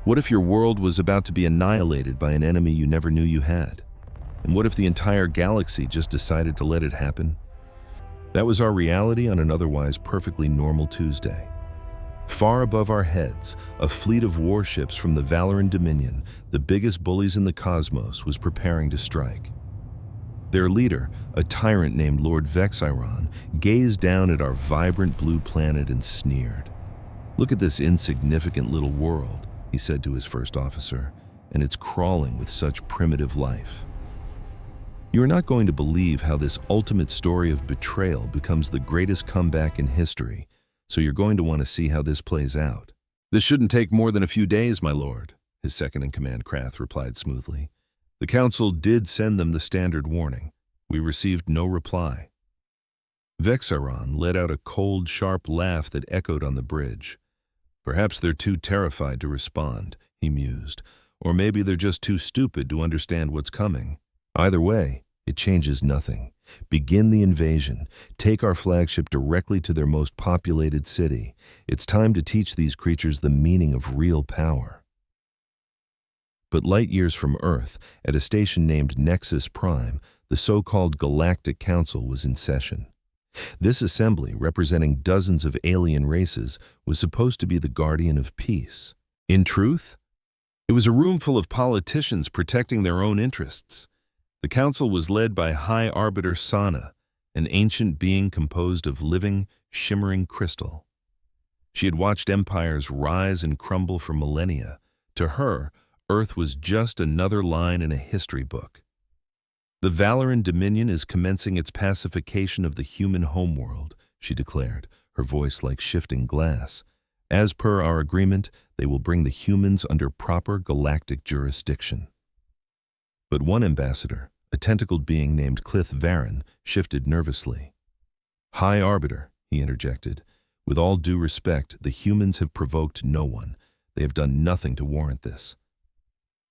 What if your world was about to be annihilated by an enemy you never knew you had? And what if the entire galaxy just decided to let it happen? That was our reality on an otherwise perfectly normal Tuesday. Far above our heads, a fleet of warships from the Valoran Dominion, the biggest bullies in the cosmos, was preparing to strike. Their leader, a tyrant named Lord Vexiron, gazed down at our vibrant blue planet and sneered. "Look at this insignificant little world," he said to his first officer, "and it's crawling with such primitive life. You are not going to believe how this ultimate story of betrayal becomes the greatest comeback in history, so you're going to want to see how this plays out." "This shouldn't take more than a few days, my lord," his second-in-command Krath replied smoothly. "The Council did send them the standard warning. We received no reply." Vexiron let out a cold, sharp laugh that echoed on the bridge. "Perhaps they're too terrified to respond," he mused, "or maybe they're just too stupid to understand what's coming. Either way, it changes nothing. Begin the invasion. Take our flagship directly to their most populated city. It's time to teach these creatures the meaning of real power." But light years from Earth, at a station named Nexus Prime, the so-called Galactic Council was in session. This assembly, representing dozens of alien races, was supposed to be the guardian of peace. In truth, it was a room full of politicians protecting their own interests. The council was led by High Arbiter Sana, an ancient being composed of living, shimmering crystal. She had watched empires rise and crumble for millennia. To her, Earth was just another line in a history book. "The Valoran Dominion is commencing its pacification of the human homeworld," she declared, her voice like shifting glass. "As per our agreement, they will bring the humans under proper galactic jurisdiction." But one ambassador, a tentacled being named Clith Varen, shifted nervously. "High Arbiter," he interjected, "with all due respect, the humans have provoked no one. They have done nothing to warrant this."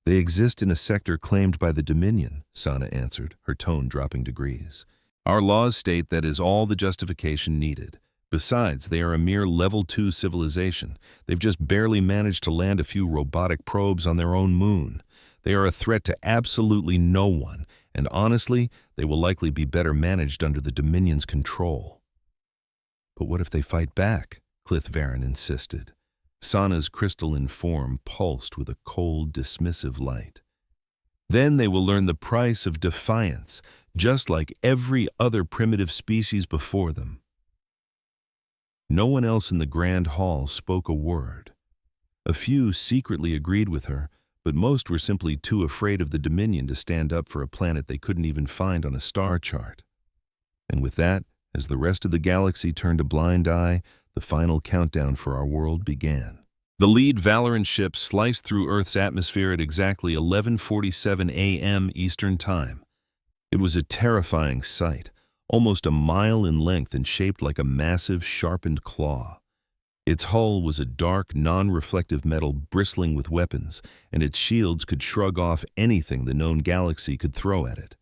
"They exist in a sector claimed by the Dominion," Sana answered, her tone dropping degrees. "Our laws state that is all the justification needed. Besides, they are a mere Level 2 civilization. They've just barely managed to land a few robotic probes on their own moon. They are a threat to absolutely no one, and honestly, they will likely be better managed under the Dominion's control." "But what if they fight back?" Clith Varen insisted. Sana's crystalline form pulsed with a cold, dismissive light. "Then they will learn the price of defiance, just like every other primitive species before them." No one else in the Grand Hall spoke a word. A few secretly agreed with her, but most were simply too afraid of the Dominion to stand up for a planet they couldn't even find on a star chart. And with that, as the rest of the galaxy turned a blind eye, the final countdown for our world began. The lead Valoran ship sliced through Earth's atmosphere at exactly 11:47 a.m. Eastern Time. It was a terrifying sight, almost a mile in length and shaped like a massive, sharpened claw. Its hull was a dark, non-reflective metal bristling with weapons, and its shields could shrug off anything the known galaxy could throw at it.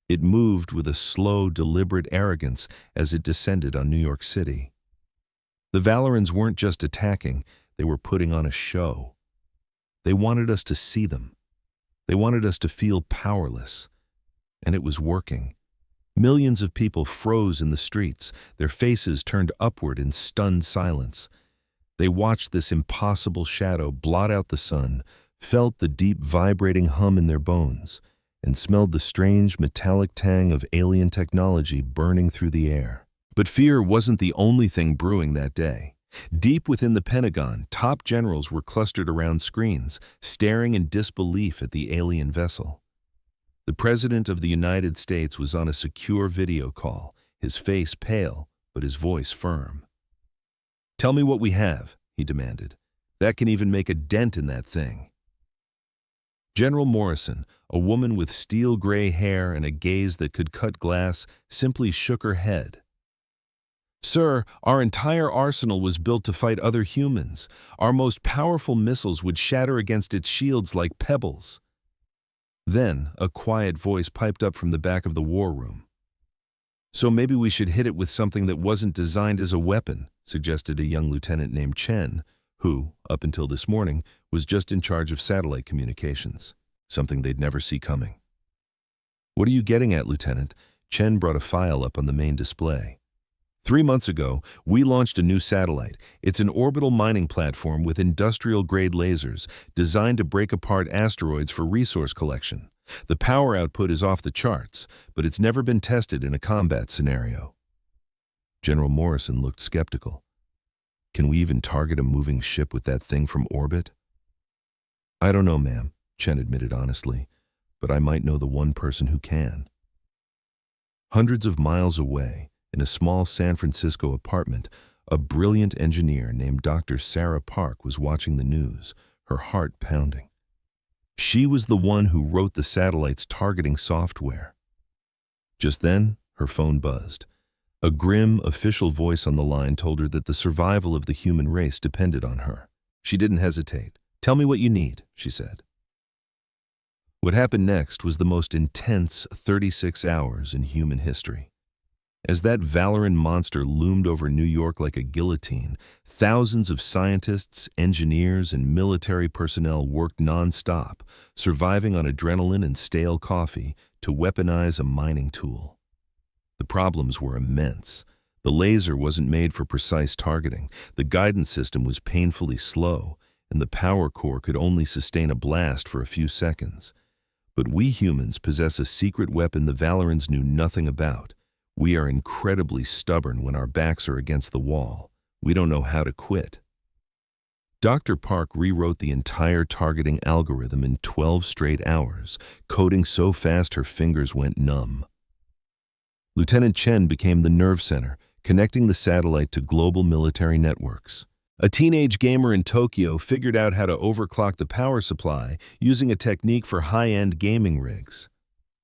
It moved with a slow, deliberate arrogance as it descended on New York City. The Valorans weren't just attacking, they were putting on a show. They wanted us to see them. They wanted us to feel powerless. And it was working. Millions of people froze in the streets, their faces turned upward in stunned silence. They watched this impossible shadow blot out the sun, felt the deep vibrating hum in their bones, and smelled the strange metallic tang of alien technology burning through the air. But fear wasn't the only thing brewing that day. Deep within the Pentagon, top generals were clustered around screens, staring in disbelief at the alien vessel. The President of the United States was on a secure video call, his face pale, but his voice firm. "Tell me what we have," he demanded. "That can even make a dent in that thing." General Morrison, a woman with steel-gray hair and a gaze that could cut glass, simply shook her head. "Sir, our entire arsenal was built to fight other humans. Our most powerful missiles would shatter against its shields like pebbles." Then, a quiet voice piped up from the back of the war room. "So maybe we should hit it with something that wasn't designed as a weapon," suggested a young lieutenant named Chen, who, up until this morning, was just in charge of satellite communications, something they'd never see coming. "What are you getting at, Lieutenant?" Chen brought a file up on the main display. 3 months ago, we launched a new satellite. It's an orbital mining platform with industrial-grade lasers designed to break apart asteroids for resource collection. The power output is off the charts, but it's never been tested in a combat scenario. General Morrison looked skeptical. "Can we even target a moving ship with that thing from orbit?" "I don't know, ma'am," Chen admitted honestly, "but I might know the one person who can." Hundreds of miles away, in a small San Francisco apartment, a brilliant engineer named Dr. Sarah Park was watching the news, her heart pounding. She was the one who wrote the satellite's targeting software. Just then, her phone buzzed. A grim, official voice on the line told her that the survival of the human race depended on her. She didn't hesitate. "Tell me what you need," she said. What happened next was the most intense 36 hours in human history. As that Valoran monster loomed over New York like a guillotine, thousands of scientists, engineers, and military personnel worked non-stop, surviving on adrenaline and stale coffee to weaponize a mining tool. The problems were immense. The laser wasn't made for precise targeting, the guidance system was painfully slow, and the power core could only sustain a blast for a few seconds. But we humans possess a secret weapon the Valorans knew nothing about. We are incredibly stubborn when our backs are against the wall. We don't know how to quit. Dr. Park rewrote the entire targeting algorithm in 12 straight hours, coding so fast her fingers went numb. Lieutenant Chen became the nerve center, connecting the satellite to global military networks. A teenage gamer in Tokyo figured out how to overclock the power supply using a technique for high-end gaming rigs.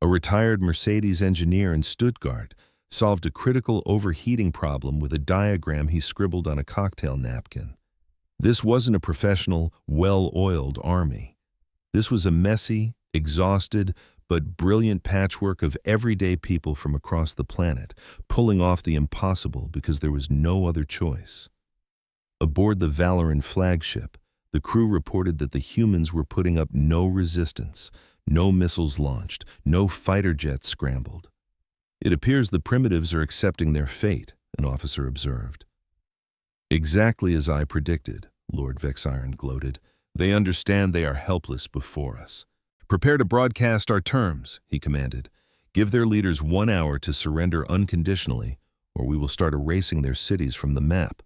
A retired Mercedes engineer in Stuttgart solved a critical overheating problem with a diagram he scribbled on a cocktail napkin. This wasn't a professional, well-oiled army. This was a messy, exhausted, but brilliant patchwork of everyday people from across the planet, pulling off the impossible because there was no other choice. Aboard the Valoran flagship, the crew reported that the humans were putting up no resistance, no missiles launched, no fighter jets scrambled. "It appears the primitives are accepting their fate," an officer observed. "Exactly as I predicted," Lord Vexiron gloated. "They understand they are helpless before us." "Prepare to broadcast our terms," he commanded. "Give their leaders 1 hour to surrender unconditionally, or we will start erasing their cities from the map."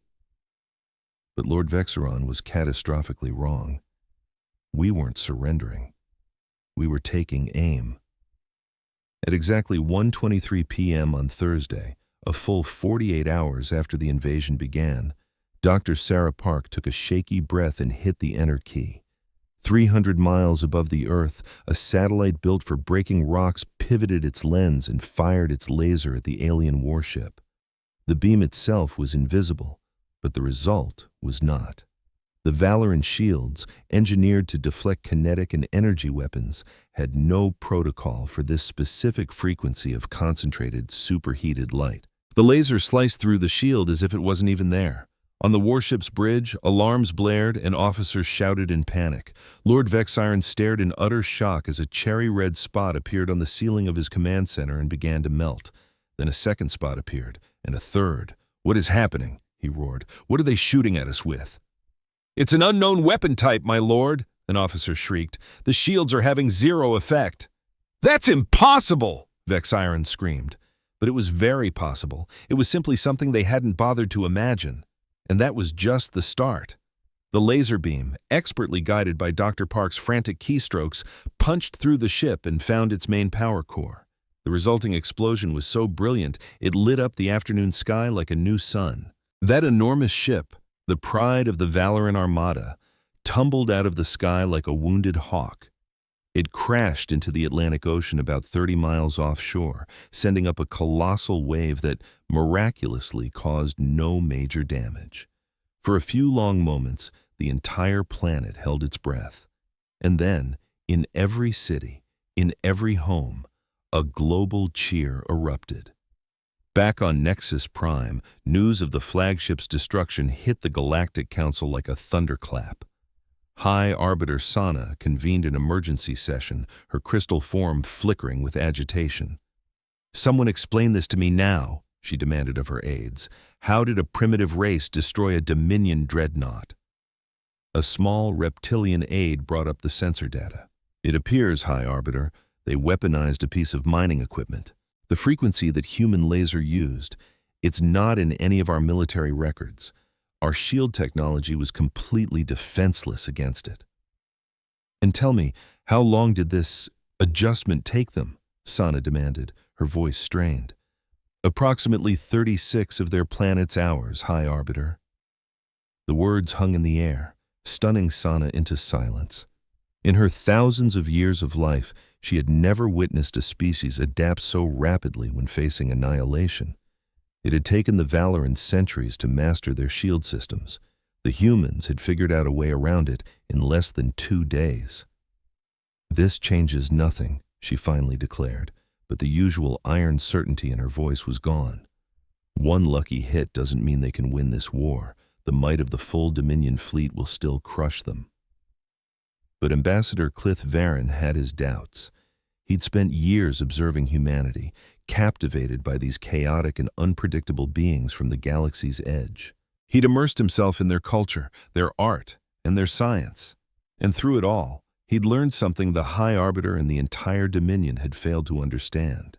But Lord Vexiron was catastrophically wrong. We weren't surrendering. We were taking aim. At exactly 1:23 p.m. on Thursday, a full 48 hours after the invasion began, Dr. Sarah Park took a shaky breath and hit the enter key. 300 miles above the Earth, a satellite built for breaking rocks pivoted its lens and fired its laser at the alien warship. The beam itself was invisible, but the result was not. The Valoran shields, engineered to deflect kinetic and energy weapons, had no protocol for this specific frequency of concentrated, superheated light. The laser sliced through the shield as if it wasn't even there. On the warship's bridge, alarms blared and officers shouted in panic. Lord Vexiron stared in utter shock as a cherry-red spot appeared on the ceiling of his command center and began to melt. Then a second spot appeared, and a third. "What is happening?" he roared. "What are they shooting at us with?" "It's an unknown weapon type, my lord," an officer shrieked. "The shields are having zero effect." "That's impossible!" Vexiron screamed. But it was very possible. It was simply something they hadn't bothered to imagine. And that was just the start. The laser beam, expertly guided by Dr. Park's frantic keystrokes, punched through the ship and found its main power core. The resulting explosion was so brilliant, it lit up the afternoon sky like a new sun. That enormous ship, the pride of the Valoran Armada, tumbled out of the sky like a wounded hawk. It crashed into the Atlantic Ocean about 30 miles offshore, sending up a colossal wave that miraculously caused no major damage. For a few long moments, the entire planet held its breath. And then, in every city, in every home, a global cheer erupted. Back on Nexus Prime, news of the flagship's destruction hit the Galactic Council like a thunderclap. High Arbiter Sana convened an emergency session, her crystal form flickering with agitation. "Someone explain this to me now," she demanded of her aides. "How did a primitive race destroy a Dominion dreadnought?" A small reptilian aide brought up the sensor data. "It appears, High Arbiter, they weaponized a piece of mining equipment. The frequency that human laser used, it's not in any of our military records. Our shield technology was completely defenseless against it." "And tell me, how long did this adjustment take them?" Sana demanded, her voice strained. "Approximately 36 of their planet's hours, High Arbiter." The words hung in the air, stunning Sana into silence. In her thousands of years of life, she had never witnessed a species adapt so rapidly when facing annihilation. It had taken the Valorans centuries to master their shield systems. The humans had figured out a way around it in less than 2 days. "This changes nothing," she finally declared, but the usual iron certainty in her voice was gone. "One lucky hit doesn't mean they can win this war. The might of the full Dominion fleet will still crush them." But Ambassador Clith Varen had his doubts. He'd spent years observing humanity, captivated by these chaotic and unpredictable beings from the galaxy's edge. He'd immersed himself in their culture, their art, and their science. And through it all, he'd learned something the High Arbiter and the entire Dominion had failed to understand.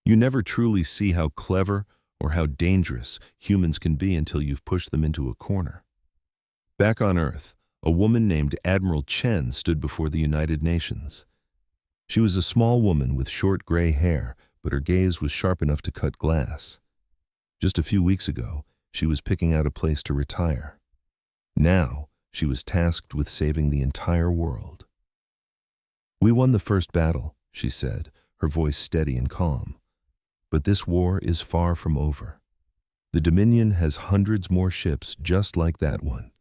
You never truly see how clever or how dangerous humans can be until you've pushed them into a corner. Back on Earth, a woman named Admiral Chen stood before the United Nations. She was a small woman with short gray hair, but her gaze was sharp enough to cut glass. Just a few weeks ago, she was picking out a place to retire. Now, she was tasked with saving the entire world. "We won the first battle," she said, her voice steady and calm. "But this war is far from over. The Dominion has hundreds more ships just like that one.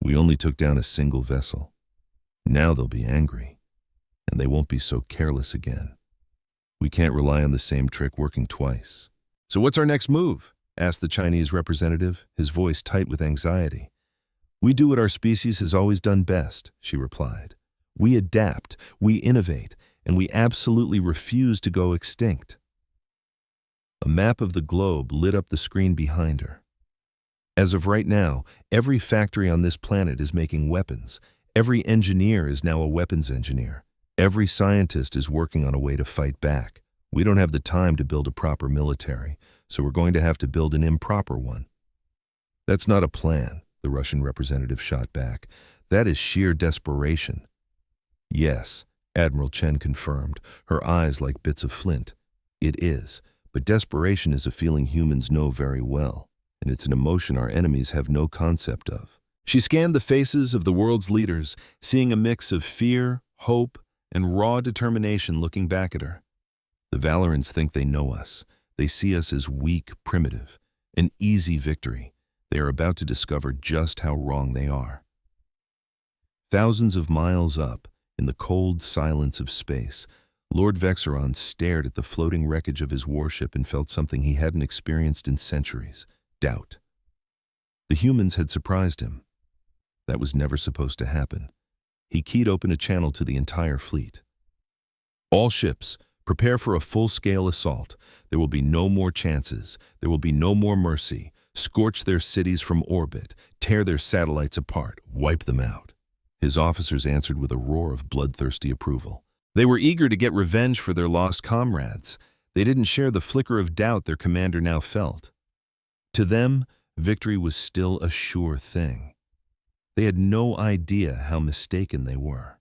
We only took down a single vessel. Now they'll be angry, and they won't be so careless again. We can't rely on the same trick working twice." "So what's our next move?" asked the Chinese representative, his voice tight with anxiety. "We do what our species has always done best," she replied. "We adapt, we innovate, and we absolutely refuse to go extinct." A map of the globe lit up the screen behind her. As of right now, every factory on this planet is making weapons. Every engineer is now a weapons engineer. Every scientist is working on a way to fight back. We don't have the time to build a proper military, so we're going to have to build an improper one. "That's not a plan," the Russian representative shot back. "That is sheer desperation." "Yes," Admiral Chen confirmed, her eyes like bits of flint. "It is, but desperation is a feeling humans know very well, and it's an emotion our enemies have no concept of." She scanned the faces of the world's leaders, seeing a mix of fear, hope, and raw determination looking back at her. "The Valorans think they know us. They see us as weak, primitive, an easy victory. They are about to discover just how wrong they are." Thousands of miles up, in the cold silence of space, Lord Vexeron stared at the floating wreckage of his warship and felt something he hadn't experienced in centuries: doubt. The humans had surprised him. That was never supposed to happen. He keyed open a channel to the entire fleet. "All ships, prepare for a full-scale assault. There will be no more chances. There will be no more mercy. Scorch their cities from orbit. Tear their satellites apart. Wipe them out." His officers answered with a roar of bloodthirsty approval. They were eager to get revenge for their lost comrades. They didn't share the flicker of doubt their commander now felt. To them, victory was still a sure thing. They had no idea how mistaken they were.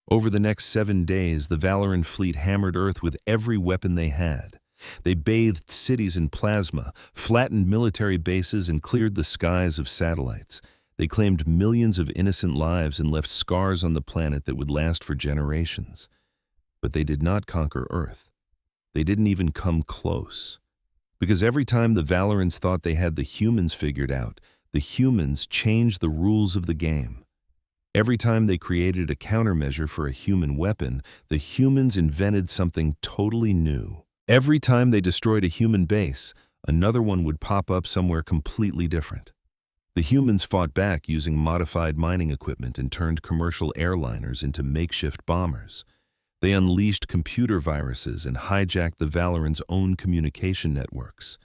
Over the next 7 days, the Valoran fleet hammered Earth with every weapon they had. They bathed cities in plasma, flattened military bases, and cleared the skies of satellites. They claimed millions of innocent lives and left scars on the planet that would last for generations. But they did not conquer Earth. They didn't even come close. Because every time the Valorans thought they had the humans figured out, the humans changed the rules of the game. Every time they created a countermeasure for a human weapon, the humans invented something totally new. Every time they destroyed a human base, another one would pop up somewhere completely different. The humans fought back using modified mining equipment and turned commercial airliners into makeshift bombers. They unleashed computer viruses and hijacked the Valorant's own communication networks.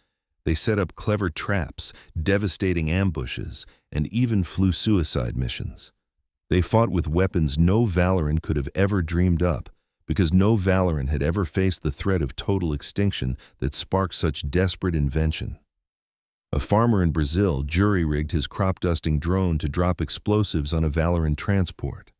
They set up clever traps, devastating ambushes, and even flew suicide missions. They fought with weapons no Valorant could have ever dreamed up, because no Valorant had ever faced the threat of total extinction that sparked such desperate invention. A farmer in Brazil jury-rigged his crop-dusting drone to drop explosives on a Valorant transport.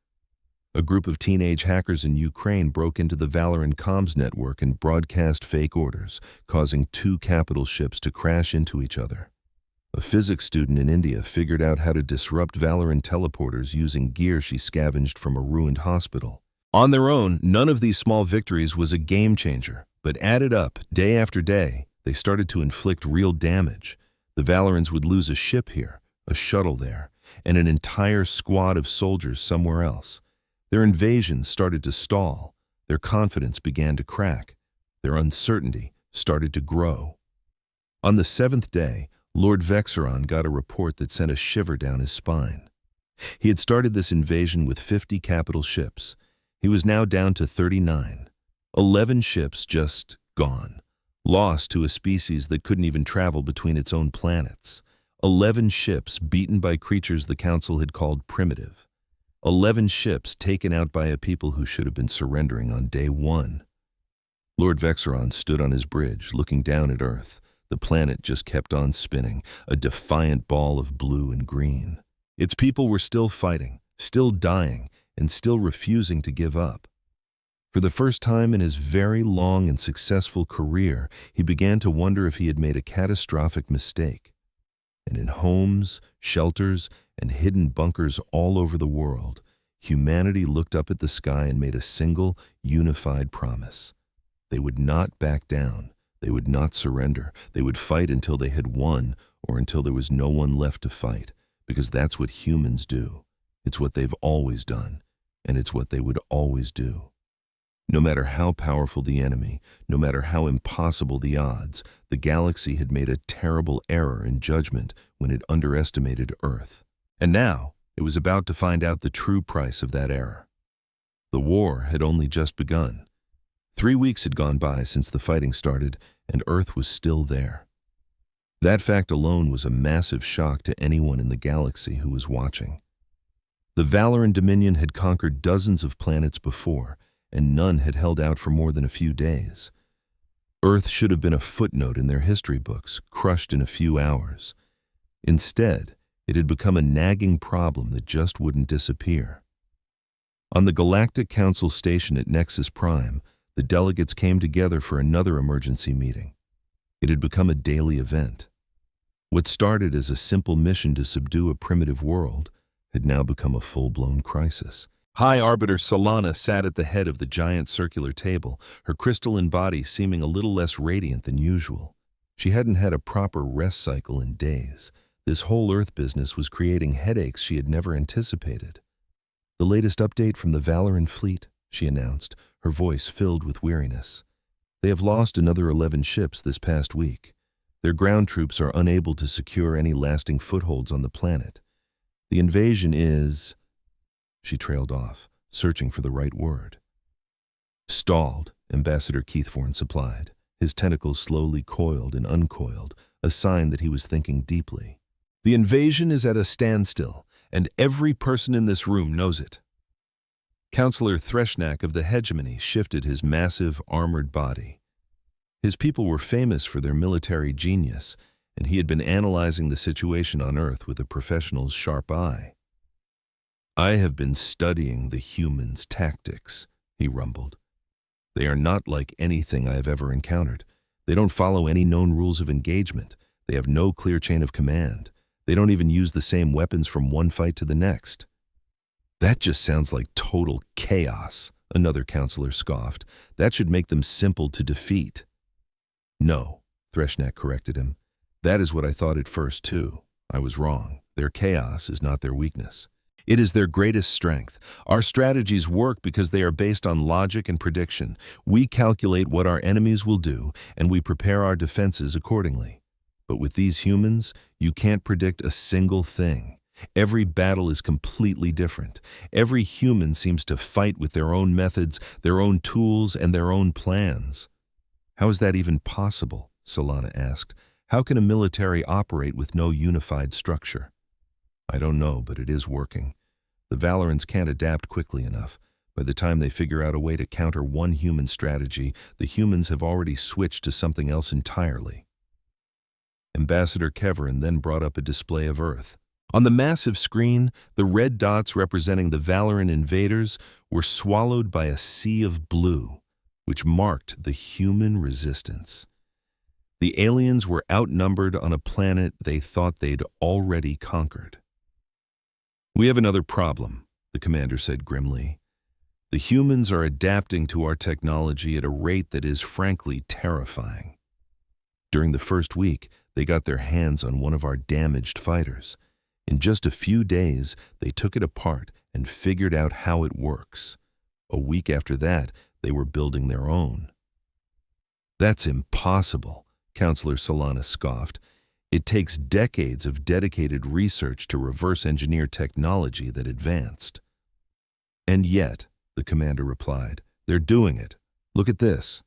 A group of teenage hackers in Ukraine broke into the Valorant comms network and broadcast fake orders, causing 2 capital ships to crash into each other. A physics student in India figured out how to disrupt Valorant teleporters using gear she scavenged from a ruined hospital. On their own, none of these small victories was a game changer, but added up, day after day, they started to inflict real damage. The Valorants would lose a ship here, a shuttle there, and an entire squad of soldiers somewhere else. Their invasions started to stall, their confidence began to crack, their uncertainty started to grow. On the 7th day, Lord Vexeron got a report that sent a shiver down his spine. He had started this invasion with 50 capital ships. He was now down to 39. 11 ships just gone, lost to a species that couldn't even travel between its own planets. 11 ships beaten by creatures the Council had called primitive. 11 ships taken out by a people who should have been surrendering on day 1. Lord Vexeron stood on his bridge, looking down at Earth. The planet just kept on spinning, a defiant ball of blue and green. Its people were still fighting, still dying, and still refusing to give up. For the first time in his very long and successful career, he began to wonder if he had made a catastrophic mistake. And in homes, shelters, and hidden bunkers all over the world, humanity looked up at the sky and made a single, unified promise. They would not back down. They would not surrender. They would fight until they had won, or until there was no one left to fight, because that's what humans do. It's what they've always done, and it's what they would always do. No matter how powerful the enemy, no matter how impossible the odds, the galaxy had made a terrible error in judgment when it underestimated Earth. And now, it was about to find out the true price of that error. The war had only just begun. 3 weeks had gone by since the fighting started, and Earth was still there. That fact alone was a massive shock to anyone in the galaxy who was watching. The Valoran Dominion had conquered dozens of planets before, and none had held out for more than a few days. Earth should have been a footnote in their history books, crushed in a few hours. Instead, it had become a nagging problem that just wouldn't disappear. On the Galactic Council station at Nexus Prime, the delegates came together for another emergency meeting. It had become a daily event. What started as a simple mission to subdue a primitive world had now become a full-blown crisis. High Arbiter Solana sat at the head of the giant circular table, her crystalline body seeming a little less radiant than usual. She hadn't had a proper rest cycle in days. This whole Earth business was creating headaches she had never anticipated. "The latest update from the Valoran fleet," she announced, her voice filled with weariness. "They have lost another 11 ships this past week. Their ground troops are unable to secure any lasting footholds on the planet. The invasion is..." She trailed off, searching for the right word. "Stalled," Ambassador Keithforn supplied. His tentacles slowly coiled and uncoiled, a sign that he was thinking deeply. "The invasion is at a standstill, and every person in this room knows it." Councillor Threshnak of the Hegemony shifted his massive, armored body. His people were famous for their military genius, and he had been analyzing the situation on Earth with a professional's sharp eye. "I have been studying the humans' tactics," he rumbled. "They are not like anything I have ever encountered. They don't follow any known rules of engagement. They have no clear chain of command. They don't even use the same weapons from one fight to the next." "That just sounds like total chaos," another counselor scoffed. "That should make them simple to defeat." "No," Threshnak corrected him. "That is what I thought at first, too. I was wrong. Their chaos is not their weakness." It is their greatest strength. Our strategies work because they are based on logic and prediction. We calculate what our enemies will do, and we prepare our defenses accordingly. But with these humans, you can't predict a single thing. Every battle is completely different. Every human seems to fight with their own methods, their own tools, and their own plans. How is that even possible? Solana asked. How can a military operate with no unified structure? I don't know, but it is working. The Valorants can't adapt quickly enough. By the time they figure out a way to counter one human strategy, the humans have already switched to something else entirely. Ambassador Keverin then brought up a display of Earth. On the massive screen, the red dots representing the Valorant invaders were swallowed by a sea of blue, which marked the human resistance. The aliens were outnumbered on a planet they thought they'd already conquered. We have another problem, the commander said grimly. The humans are adapting to our technology at a rate that is frankly terrifying. During the first week, they got their hands on one of our damaged fighters. In just a few days, they took it apart and figured out how it works. A week after that, they were building their own. That's impossible, Counselor Solana scoffed. It takes decades of dedicated research to reverse engineer technology that advanced. And yet, the commander replied, they're doing it. Look at this.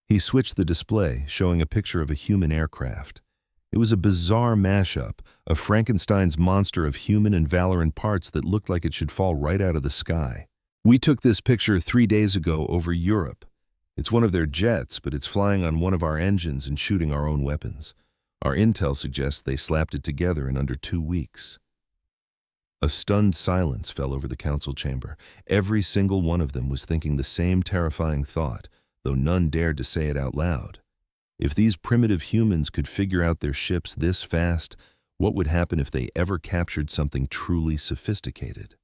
He switched the display, showing a picture of a human aircraft. It was a bizarre mashup of Frankenstein's monster of human and Valorant parts that looked like it should fall right out of the sky. We took this picture 3 days ago over Europe. It's one of their jets, but it's flying on one of our engines and shooting our own weapons. Our intel suggests they slapped it together in under 2 weeks. A stunned silence fell over the council chamber. Every single one of them was thinking the same terrifying thought, though none dared to say it out loud. If these primitive humans could figure out their ships this fast, what would happen if they ever captured something truly sophisticated?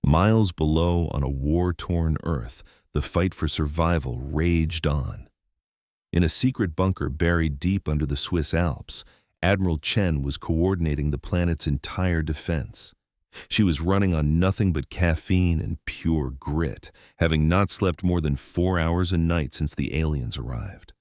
Miles below, on a war-torn Earth, the fight for survival raged on. In a secret bunker buried deep under the Swiss Alps, Admiral Chen was coordinating the planet's entire defense. She was running on nothing but caffeine and pure grit, having not slept more than 4 hours a night since the aliens arrived.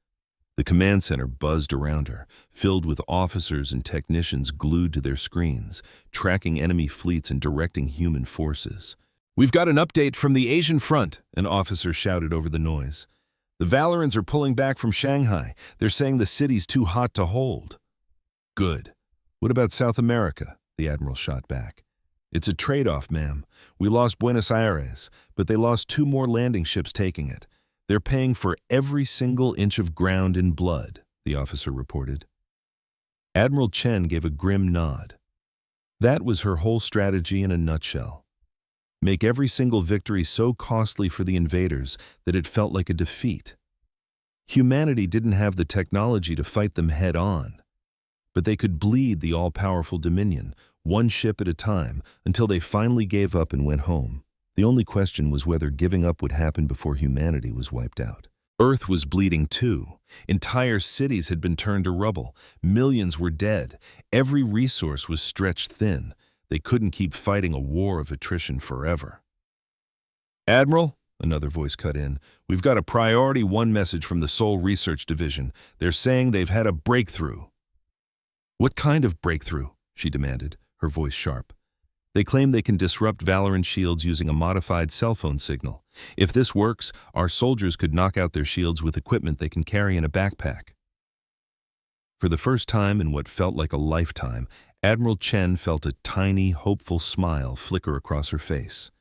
The command center buzzed around her, filled with officers and technicians glued to their screens, tracking enemy fleets and directing human forces. "We've got an update from the Asian front," an officer shouted over the noise. "The Valorants are pulling back from Shanghai. They're saying the city's too hot to hold." "Good. What about South America?" the admiral shot back. "It's a trade-off, ma'am. We lost Buenos Aires, but they lost 2 more landing ships taking it. They're paying for every single inch of ground in blood," the officer reported. Admiral Chen gave a grim nod. That was her whole strategy in a nutshell. Make every single victory so costly for the invaders that it felt like a defeat. Humanity didn't have the technology to fight them head-on, but they could bleed the all-powerful Dominion, one ship at a time, until they finally gave up and went home. The only question was whether giving up would happen before humanity was wiped out. Earth was bleeding too. Entire cities had been turned to rubble. Millions were dead. Every resource was stretched thin. They couldn't keep fighting a war of attrition forever. "Admiral," another voice cut in, "we've got a priority 1 message from the Seoul Research Division. They're saying they've had a breakthrough." "What kind of breakthrough?" she demanded, her voice sharp. "They claim they can disrupt Valorant shields using a modified cell phone signal. If this works, our soldiers could knock out their shields with equipment they can carry in a backpack." For the first time in what felt like a lifetime, Admiral Chen felt a tiny, hopeful smile flicker across her face.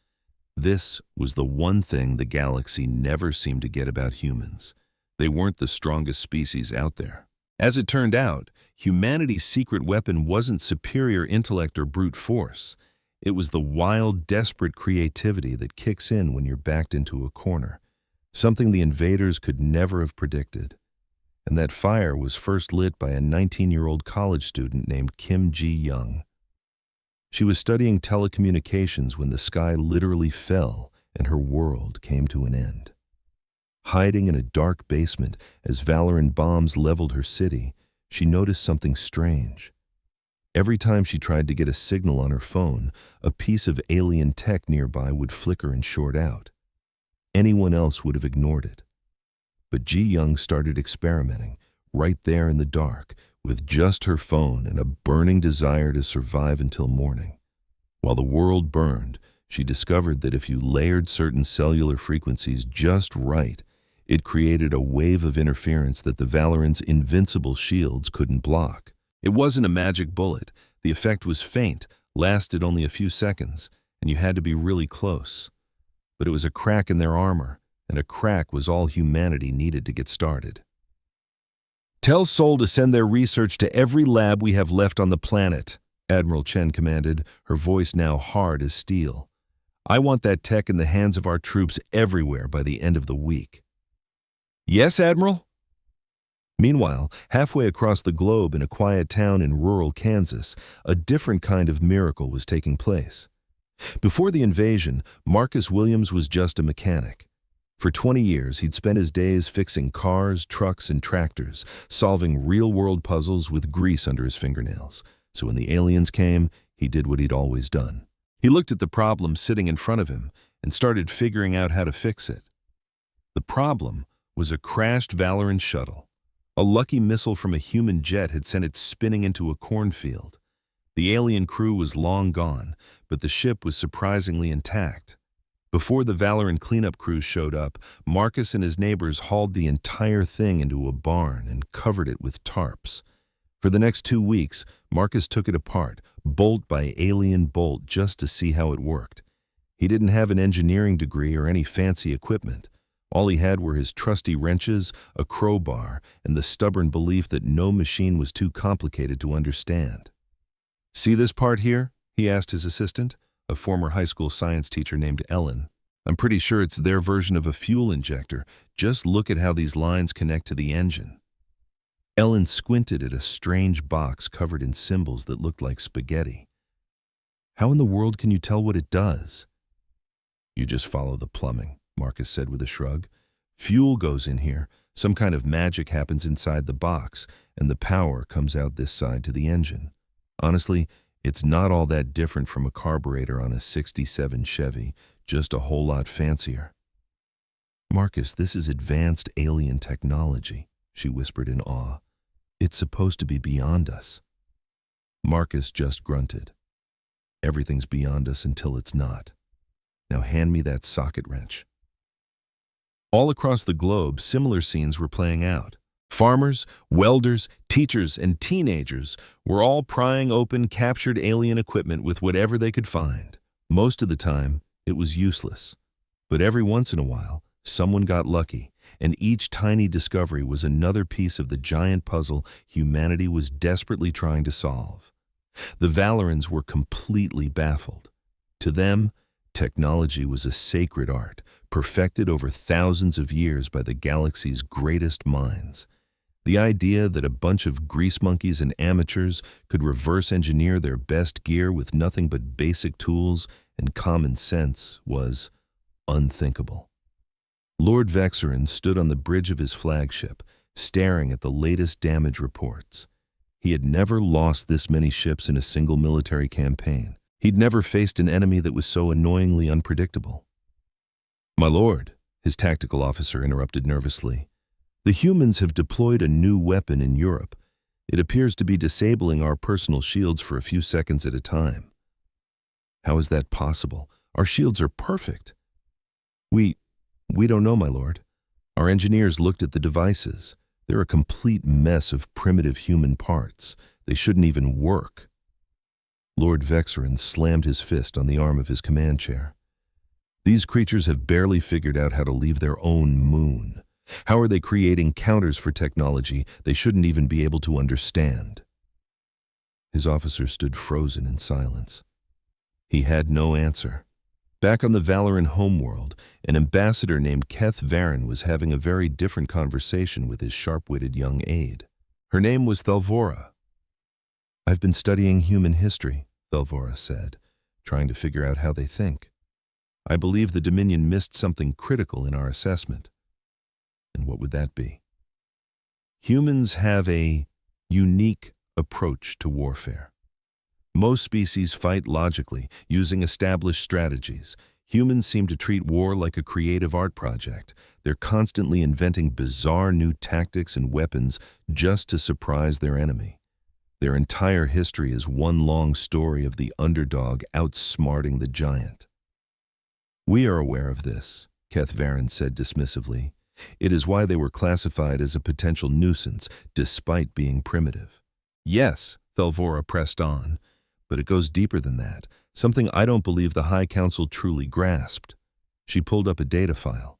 This was the one thing the galaxy never seemed to get about humans. They weren't the strongest species out there. As it turned out, humanity's secret weapon wasn't superior intellect or brute force. It was the wild, desperate creativity that kicks in when you're backed into a corner, something the invaders could never have predicted. And that fire was first lit by a 19-year-old college student named Kim Ji-young. She was studying telecommunications when the sky literally fell and her world came to an end. Hiding in a dark basement as Valorant bombs leveled her city, she noticed something strange. Every time she tried to get a signal on her phone, a piece of alien tech nearby would flicker and short out. Anyone else would have ignored it. But Ji Young started experimenting, right there in the dark, with just her phone and a burning desire to survive until morning. While the world burned, she discovered that if you layered certain cellular frequencies just right, it created a wave of interference that the Valorant's invincible shields couldn't block. It wasn't a magic bullet. The effect was faint, lasted only a few seconds, and you had to be really close. But it was a crack in their armor, and a crack was all humanity needed to get started. "Tell Seoul to send their research to every lab we have left on the planet," Admiral Chen commanded, her voice now hard as steel. "I want that tech in the hands of our troops everywhere by the end of the week." "Yes, Admiral?" Meanwhile, halfway across the globe in a quiet town in rural Kansas, a different kind of miracle was taking place. Before the invasion, Marcus Williams was just a mechanic. For 20 years, he'd spent his days fixing cars, trucks, and tractors, solving real-world puzzles with grease under his fingernails. So when the aliens came, he did what he'd always done. He looked at the problem sitting in front of him and started figuring out how to fix it. The problem was a crashed Valorant shuttle. A lucky missile from a human jet had sent it spinning into a cornfield. The alien crew was long gone, but the ship was surprisingly intact. Before the Valorant cleanup crews showed up, Marcus and his neighbors hauled the entire thing into a barn and covered it with tarps. For the next 2 weeks, Marcus took it apart, bolt by alien bolt, just to see how it worked. He didn't have an engineering degree or any fancy equipment. All he had were his trusty wrenches, a crowbar, and the stubborn belief that no machine was too complicated to understand. "See this part here?" he asked his assistant, a former high school science teacher named Ellen. "I'm pretty sure it's their version of a fuel injector. Just look at how these lines connect to the engine." Ellen squinted at a strange box covered in symbols that looked like spaghetti. "How in the world can you tell what it does?" "You just follow the plumbing," Marcus said with a shrug. "Fuel goes in here, some kind of magic happens inside the box, and the power comes out this side to the engine. Honestly, it's not all that different from a carburetor on a '67 Chevy, just a whole lot fancier." "Marcus, this is advanced alien technology," she whispered in awe. "It's supposed to be beyond us." Marcus just grunted. "Everything's beyond us until it's not. Now hand me that socket wrench." All across the globe, similar scenes were playing out. Farmers, welders, teachers, and teenagers were all prying open captured alien equipment with whatever they could find. Most of the time, it was useless. But every once in a while, someone got lucky, and each tiny discovery was another piece of the giant puzzle humanity was desperately trying to solve. The Valorans were completely baffled. To them, technology was a sacred art, perfected over thousands of years by the galaxy's greatest minds. The idea that a bunch of grease monkeys and amateurs could reverse engineer their best gear with nothing but basic tools and common sense was unthinkable. Lord Vexerin stood on the bridge of his flagship, staring at the latest damage reports. He had never lost this many ships in a single military campaign. He'd never faced an enemy that was so annoyingly unpredictable. "My lord," his tactical officer interrupted nervously, "the humans have deployed a new weapon in Europe. It appears to be disabling our personal shields for a few seconds at a time." "How is that possible? Our shields are perfect." We don't know, my lord. Our engineers looked at the devices. They're a complete mess of primitive human parts. They shouldn't even work." Lord Vexerin slammed his fist on the arm of his command chair. "These creatures have barely figured out how to leave their own moon. How are they creating counters for technology they shouldn't even be able to understand?" His officer stood frozen in silence. He had no answer. Back on the Valoran homeworld, an ambassador named Keth Varen was having a very different conversation with his sharp-witted young aide. Her name was Thelvora. "I've been studying human history," Thelvora said, "trying to figure out how they think. I believe the Dominion missed something critical in our assessment." "And what would that be?" "Humans have a unique approach to warfare. Most species fight logically, using established strategies. Humans seem to treat war like a creative art project. They're constantly inventing bizarre new tactics and weapons just to surprise their enemy. Their entire history is one long story of the underdog outsmarting the giant. We are aware of this, Keth Varen said dismissively. It is why they were classified as a potential nuisance, despite being primitive. Yes, Thelvora pressed on, but it goes deeper than that, something I don't believe the High Council truly grasped. She pulled up a data file.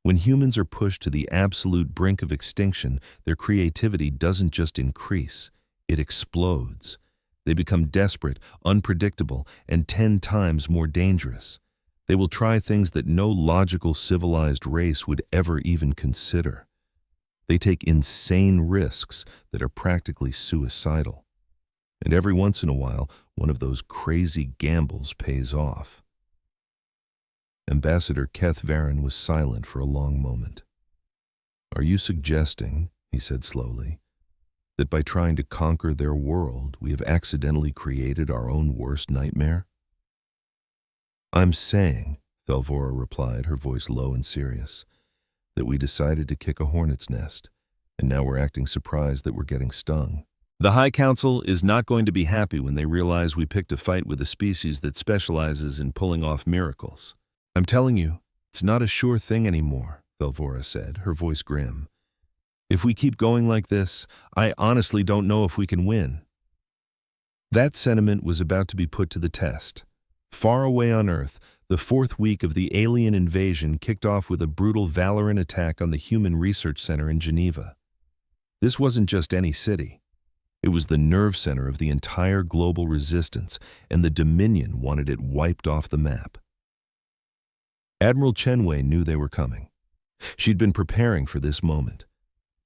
When humans are pushed to the absolute brink of extinction, their creativity doesn't just increase, it explodes. They become desperate, unpredictable, and 10 times more dangerous. They will try things that no logical civilized race would ever even consider. They take insane risks that are practically suicidal. And every once in a while, one of those crazy gambles pays off. Ambassador Keth Varen was silent for a long moment. "Are you suggesting," he said slowly, "that by trying to conquer their world, we have accidentally created our own worst nightmare?" "I'm saying," Thelvora replied, her voice low and serious, "that we decided to kick a hornet's nest, and now we're acting surprised that we're getting stung. The High Council is not going to be happy when they realize we picked a fight with a species that specializes in pulling off miracles. I'm telling you, it's not a sure thing anymore," Thelvora said, her voice grim. "If we keep going like this, I honestly don't know if we can win." That sentiment was about to be put to the test. Far away on Earth, the 4th week of the alien invasion kicked off with a brutal Valorant attack on the Human Research Center in Geneva. This wasn't just any city. It was the nerve center of the entire global resistance, and the Dominion wanted it wiped off the map. Admiral Chenwei knew they were coming. She'd been preparing for this moment.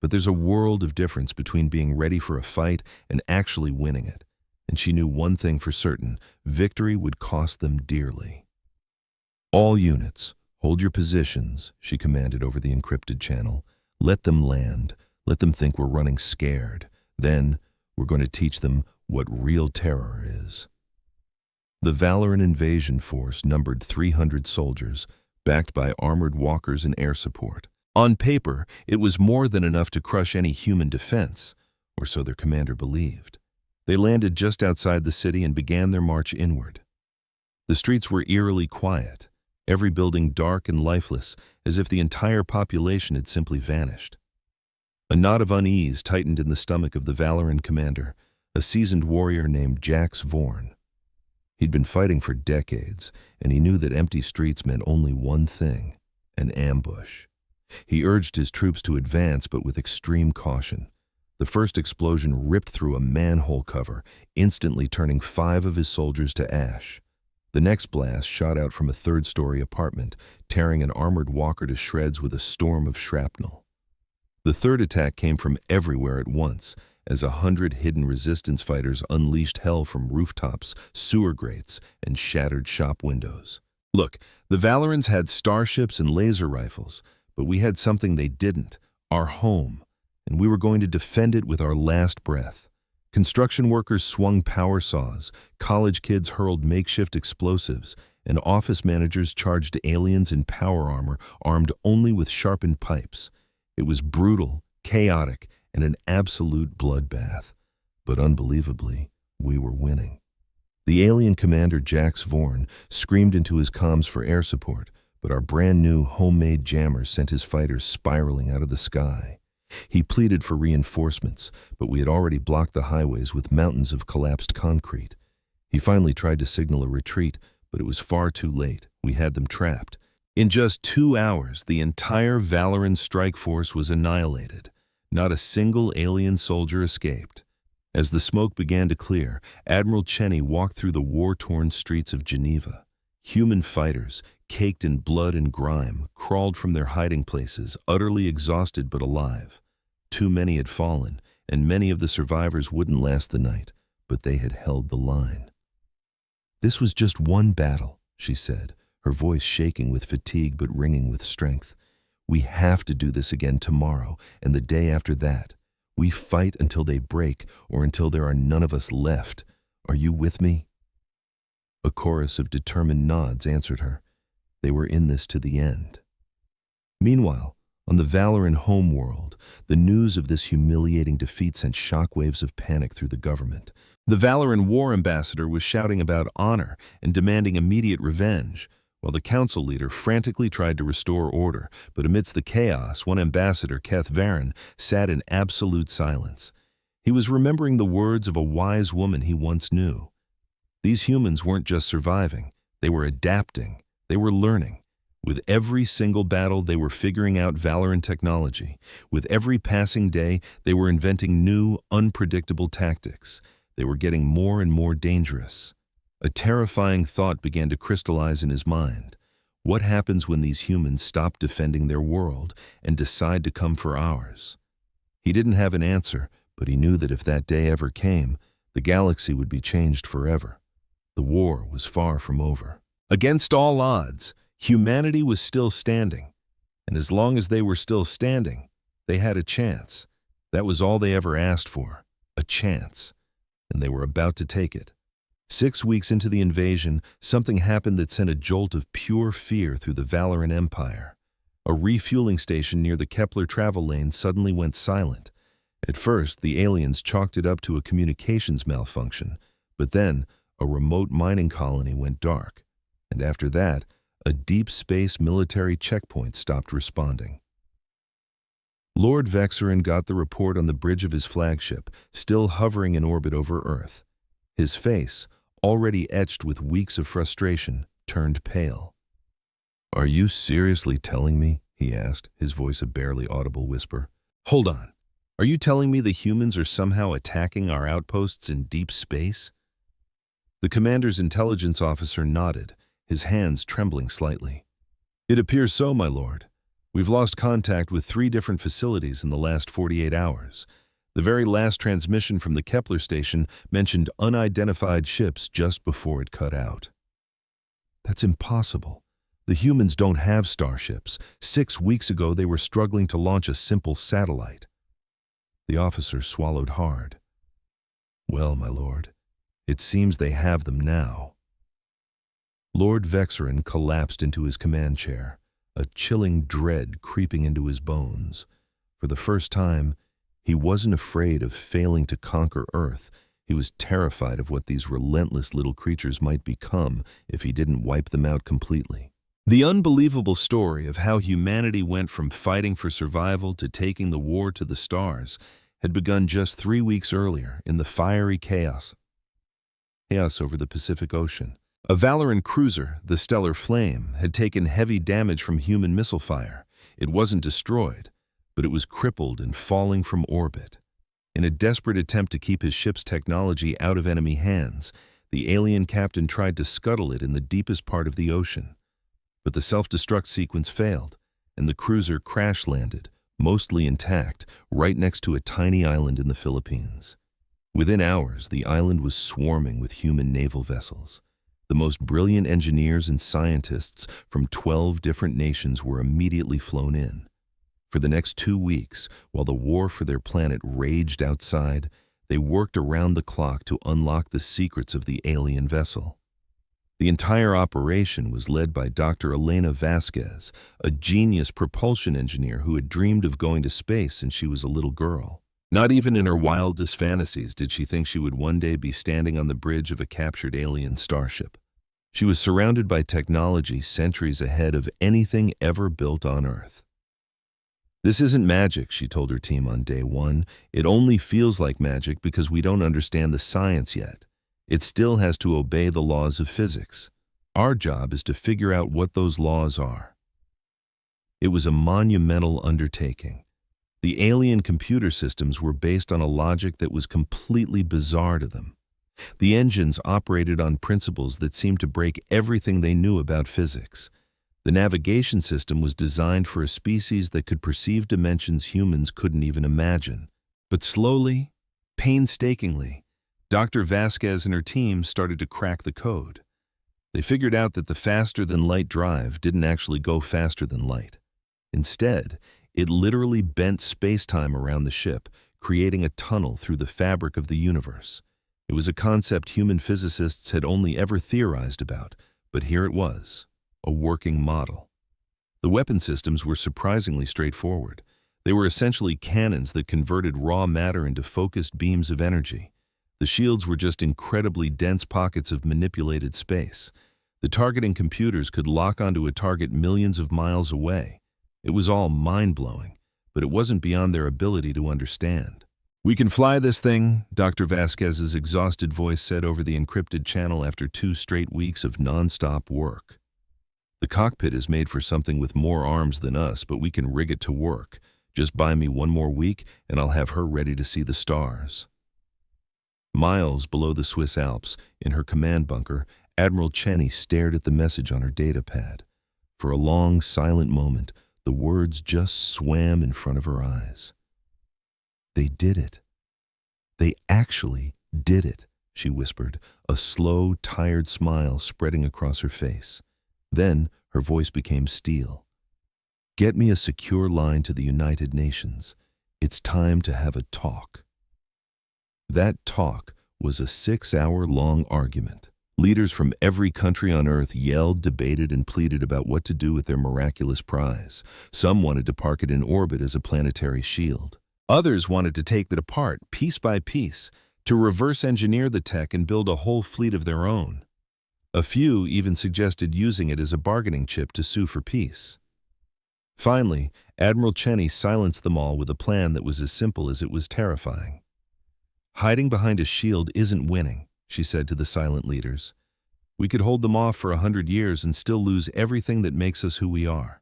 But there's a world of difference between being ready for a fight and actually winning it. And she knew one thing for certain: victory would cost them dearly. "All units, hold your positions," she commanded over the encrypted channel. "Let them land. Let them think we're running scared. Then, we're going to teach them what real terror is." The Valorant invasion force numbered 300 soldiers, backed by armored walkers and air support. On paper, it was more than enough to crush any human defense, or so their commander believed. They landed just outside the city and began their march inward. The streets were eerily quiet, every building dark and lifeless, as if the entire population had simply vanished. A knot of unease tightened in the stomach of the Valorant commander, a seasoned warrior named Jax Vorn. He'd been fighting for decades, and he knew that empty streets meant only one thing: an ambush. He urged his troops to advance, but with extreme caution. The first explosion ripped through a manhole cover, instantly turning 5 of his soldiers to ash. The next blast shot out from a 3rd-story apartment, tearing an armored walker to shreds with a storm of shrapnel. The third attack came from everywhere at once, as 100 hidden resistance fighters unleashed hell from rooftops, sewer grates, and shattered shop windows. Look, the Valorants had starships and laser rifles, but we had something they didn't: our home, and we were going to defend it with our last breath. Construction workers swung power saws, college kids hurled makeshift explosives, and office managers charged aliens in power armor armed only with sharpened pipes. It was brutal, chaotic, and an absolute bloodbath. But unbelievably, we were winning. The alien commander, Jax Vorn, screamed into his comms for air support, but our brand-new homemade jammer sent his fighters spiraling out of the sky. He pleaded for reinforcements, but we had already blocked the highways with mountains of collapsed concrete. He finally tried to signal a retreat, but it was far too late. We had them trapped. In just 2 hours, the entire Valorant strike force was annihilated. Not a single alien soldier escaped. As the smoke began to clear, Admiral Cheney walked through the war-torn streets of Geneva. Human fighters, caked in blood and grime, crawled from their hiding places, utterly exhausted but alive. Too many had fallen, and many of the survivors wouldn't last the night, but they had held the line. "This was just one battle," she said, her voice shaking with fatigue but ringing with strength. "We have to do this again tomorrow and the day after that. We fight until they break or until there are none of us left. Are you with me?" A chorus of determined nods answered her. They were in this to the end. Meanwhile, on the Valoran homeworld, the news of this humiliating defeat sent shockwaves of panic through the government. The Valoran war ambassador was shouting about honor and demanding immediate revenge, while the council leader frantically tried to restore order. But amidst the chaos, one ambassador, Keth Varen, sat in absolute silence. He was remembering the words of a wise woman he once knew. These humans weren't just surviving, they were adapting, they were learning. With every single battle, they were figuring out Valoran technology. With every passing day, they were inventing new, unpredictable tactics. They were getting more and more dangerous. A terrifying thought began to crystallize in his mind. What happens when these humans stop defending their world and decide to come for ours? He didn't have an answer, but he knew that if that day ever came, the galaxy would be changed forever. The war was far from over. Against all odds, humanity was still standing, and as long as they were still standing, they had a chance. That was all they ever asked for, a chance, and they were about to take it. 6 weeks into the invasion, something happened that sent a jolt of pure fear through the Valoran Empire. A refueling station near the Kepler travel lane suddenly went silent. At first, the aliens chalked it up to a communications malfunction, but then a remote mining colony went dark, and after that, a deep space military checkpoint stopped responding. Lord Vexarin got the report on the bridge of his flagship, still hovering in orbit over Earth. His face, already etched with weeks of frustration, turned pale. "Are you seriously telling me?" he asked, his voice a barely audible whisper. "Hold on. Are you telling me the humans are somehow attacking our outposts in deep space?" The commander's intelligence officer nodded, his hands trembling slightly. "It appears so, my lord. We've lost contact with 3 different facilities in the last 48 hours. The very last transmission from the Kepler station mentioned unidentified ships just before it cut out." "That's impossible. The humans don't have starships. 6 weeks ago, they were struggling to launch a simple satellite." The officer swallowed hard. "Well, my lord, it seems they have them now." Lord Vexarin collapsed into his command chair, a chilling dread creeping into his bones. For the first time, he wasn't afraid of failing to conquer Earth. He was terrified of what these relentless little creatures might become if he didn't wipe them out completely. The unbelievable story of how humanity went from fighting for survival to taking the war to the stars had begun just 3 weeks earlier in the fiery chaos over the Pacific Ocean. A Valoran cruiser, the Stellar Flame, had taken heavy damage from human missile fire. It wasn't destroyed, but it was crippled and falling from orbit. In a desperate attempt to keep his ship's technology out of enemy hands, the alien captain tried to scuttle it in the deepest part of the ocean. But the self-destruct sequence failed, and the cruiser crash-landed, mostly intact, right next to a tiny island in the Philippines. Within hours, the island was swarming with human naval vessels. The most brilliant engineers and scientists from 12 different nations were immediately flown in. For the next 2 weeks, while the war for their planet raged outside, they worked around the clock to unlock the secrets of the alien vessel. The entire operation was led by Dr. Elena Vasquez, a genius propulsion engineer who had dreamed of going to space since she was a little girl. Not even in her wildest fantasies did she think she would one day be standing on the bridge of a captured alien starship. She was surrounded by technology centuries ahead of anything ever built on Earth. "This isn't magic," she told her team on day 1. "It only feels like magic because we don't understand the science yet. It still has to obey the laws of physics. Our job is to figure out what those laws are." It was a monumental undertaking. The alien computer systems were based on a logic that was completely bizarre to them. The engines operated on principles that seemed to break everything they knew about physics. The navigation system was designed for a species that could perceive dimensions humans couldn't even imagine. But slowly, painstakingly, Dr. Vasquez and her team started to crack the code. They figured out that the faster-than-light drive didn't actually go faster than light. Instead, it literally bent space-time around the ship, creating a tunnel through the fabric of the universe. It was a concept human physicists had only ever theorized about, but here it was, a working model. The weapon systems were surprisingly straightforward. They were essentially cannons that converted raw matter into focused beams of energy. The shields were just incredibly dense pockets of manipulated space. The targeting computers could lock onto a target millions of miles away. It was all mind-blowing, but it wasn't beyond their ability to understand. "We can fly this thing," Dr. Vasquez's exhausted voice said over the encrypted channel after 2 straight weeks of non-stop work. "The cockpit is made for something with more arms than us, but we can rig it to work. Just buy me 1 more week, and I'll have her ready to see the stars." Miles below the Swiss Alps, in her command bunker, Admiral Cheney stared at the message on her data pad. For a long, silent moment, the words just swam in front of her eyes. "They did it. They actually did it," she whispered, a slow, tired smile spreading across her face. Then her voice became steel. "Get me a secure line to the United Nations. It's time to have a talk." That talk was a 6-hour-long argument. Leaders from every country on Earth yelled, debated, and pleaded about what to do with their miraculous prize. Some wanted to park it in orbit as a planetary shield. Others wanted to take it apart, piece by piece, to reverse engineer the tech and build a whole fleet of their own. A few even suggested using it as a bargaining chip to sue for peace. Finally, Admiral Cheney silenced them all with a plan that was as simple as it was terrifying. "Hiding behind a shield isn't winning," she said to the silent leaders. "We could hold them off for 100 years and still lose everything that makes us who we are.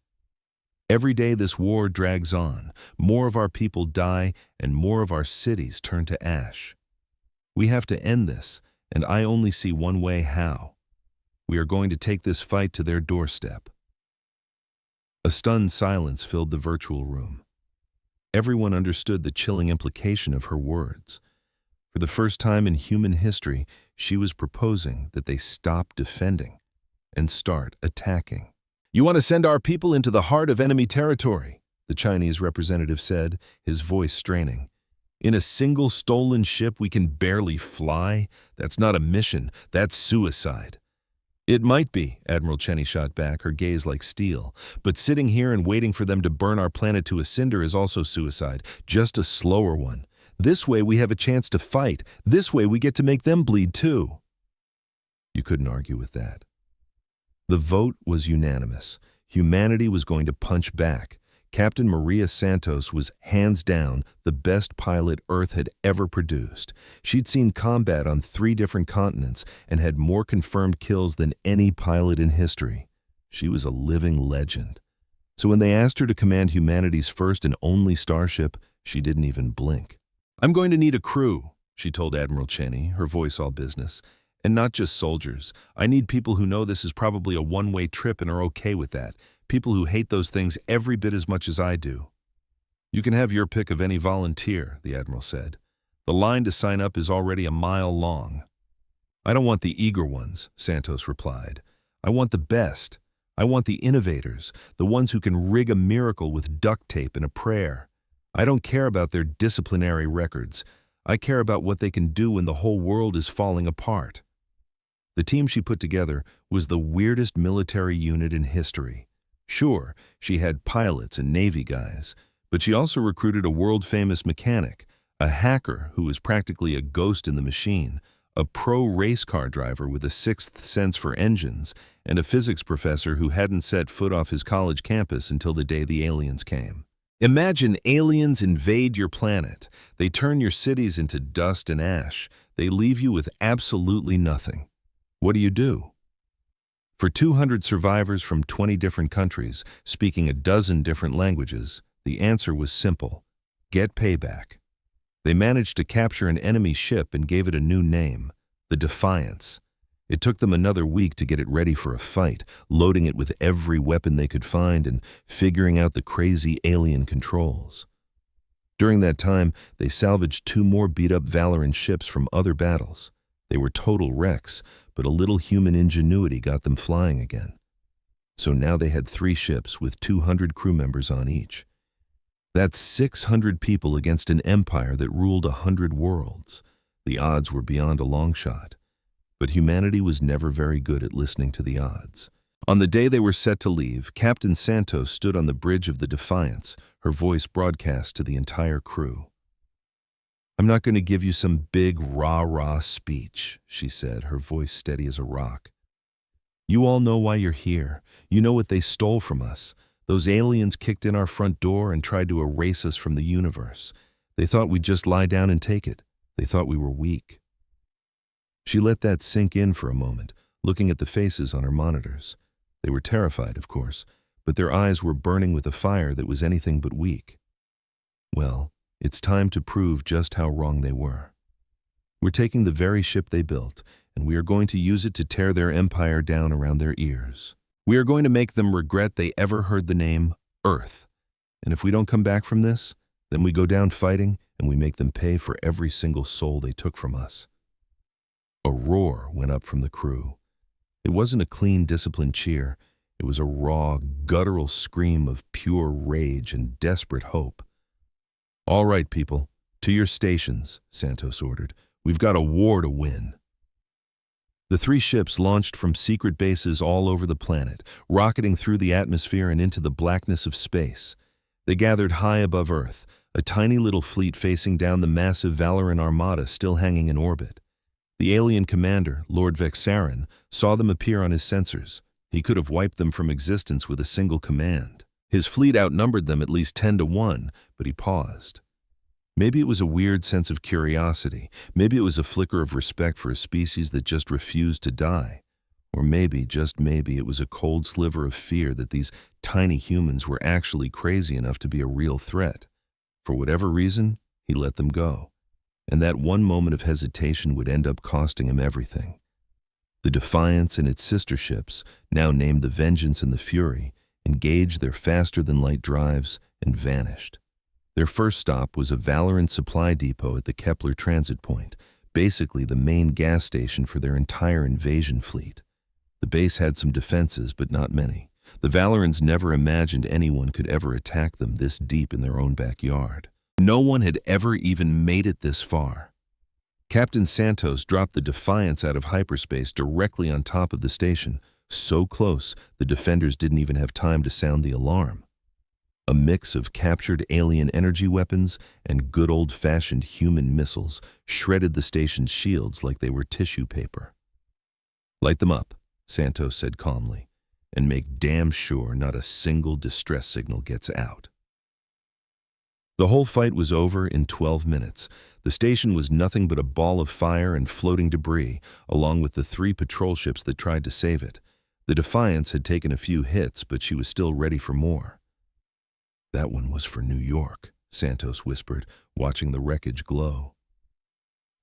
Every day this war drags on, more of our people die and more of our cities turn to ash. We have to end this, and I only see one way how. We are going to take this fight to their doorstep." A stunned silence filled the virtual room. Everyone understood the chilling implication of her words. For the first time in human history, she was proposing that they stop defending and start attacking. "You want to send our people into the heart of enemy territory," the Chinese representative said, his voice straining. "In a single stolen ship we can barely fly? That's not a mission, that's suicide." "It might be," Admiral Cheney shot back, her gaze like steel. "But sitting here and waiting for them to burn our planet to a cinder is also suicide, just a slower one. This way we have a chance to fight. This way we get to make them bleed too." You couldn't argue with that. The vote was unanimous. Humanity was going to punch back. Captain Maria Santos was, hands down, the best pilot Earth had ever produced. She'd seen combat on 3 different continents and had more confirmed kills than any pilot in history. She was a living legend. So when they asked her to command humanity's first and only starship, she didn't even blink. "I'm going to need a crew," she told Admiral Cheney, her voice all business. "And not just soldiers. I need people who know this is probably a one-way trip and are okay with that. People who hate those things every bit as much as I do." "You can have your pick of any volunteer," the Admiral said. "The line to sign up is already a mile long." "I don't want the eager ones," Santos replied. "I want the best. I want the innovators, the ones who can rig a miracle with duct tape and a prayer. I don't care about their disciplinary records. I care about what they can do when the whole world is falling apart." The team she put together was the weirdest military unit in history. Sure, she had pilots and Navy guys, but she also recruited a world-famous mechanic, a hacker who was practically a ghost in the machine, a pro race car driver with a sixth sense for engines, and a physics professor who hadn't set foot off his college campus until the day the aliens came. Imagine aliens invade your planet. They turn your cities into dust and ash. They leave you with absolutely nothing. What do? For 200 survivors from 20 different countries, speaking a dozen different languages, the answer was simple: get payback. They managed to capture an enemy ship and gave it a new name, the Defiance. It took them another week to get it ready for a fight, loading it with every weapon they could find and figuring out the crazy alien controls. During that time, they salvaged 2 more beat-up Valorant ships from other battles. They were total wrecks, but a little human ingenuity got them flying again. So now they had 3 ships with 200 crew members on each. That's 600 people against an empire that ruled 100 worlds. The odds were beyond a long shot. But humanity was never very good at listening to the odds. On the day they were set to leave, Captain Santos stood on the bridge of the Defiance, her voice broadcast to the entire crew. "I'm not going to give you some big rah-rah speech," she said, her voice steady as a rock. "You all know why you're here. You know what they stole from us. Those aliens kicked in our front door and tried to erase us from the universe. They thought we'd just lie down and take it. They thought we were weak." She let that sink in for a moment, looking at the faces on her monitors. They were terrified, of course, but their eyes were burning with a fire that was anything but weak. Well, it's time to prove just how wrong they were. We're taking the very ship they built, and we are going to use it to tear their empire down around their ears. We are going to make them regret they ever heard the name Earth. And if we don't come back from this, then we go down fighting and we make them pay for every single soul they took from us. A roar went up from the crew. It wasn't a clean, disciplined cheer. It was a raw, guttural scream of pure rage and desperate hope. "All right, people, to your stations," Santos ordered. "We've got a war to win." The 3 ships launched from secret bases all over the planet, rocketing through the atmosphere and into the blackness of space. They gathered high above Earth, a tiny little fleet facing down the massive Valoran armada still hanging in orbit. The alien commander, Lord Vexarin, saw them appear on his sensors. He could have wiped them from existence with a single command. His fleet outnumbered them at least 10-1, but he paused. Maybe it was a weird sense of curiosity. Maybe it was a flicker of respect for a species that just refused to die. Or maybe, just maybe, it was a cold sliver of fear that these tiny humans were actually crazy enough to be a real threat. For whatever reason, he let them go. And that one moment of hesitation would end up costing him everything. The Defiance and its sister ships, now named the Vengeance and the Fury, engaged their faster-than-light drives and vanished. Their first stop was a Valoran supply depot at the Kepler transit point, basically the main gas station for their entire invasion fleet. The base had some defenses, but not many. The Valorans never imagined anyone could ever attack them this deep in their own backyard. No one had ever even made it this far. Captain Santos dropped the Defiance out of hyperspace directly on top of the station, so close the defenders didn't even have time to sound the alarm. A mix of captured alien energy weapons and good old-fashioned human missiles shredded the station's shields like they were tissue paper. "Light them up," Santos said calmly, "and make damn sure not a single distress signal gets out." The whole fight was over in 12 minutes. The station was nothing but a ball of fire and floating debris, along with the 3 patrol ships that tried to save it. The Defiance had taken a few hits, but she was still ready for more. "That one was for New York," Santos whispered, watching the wreckage glow.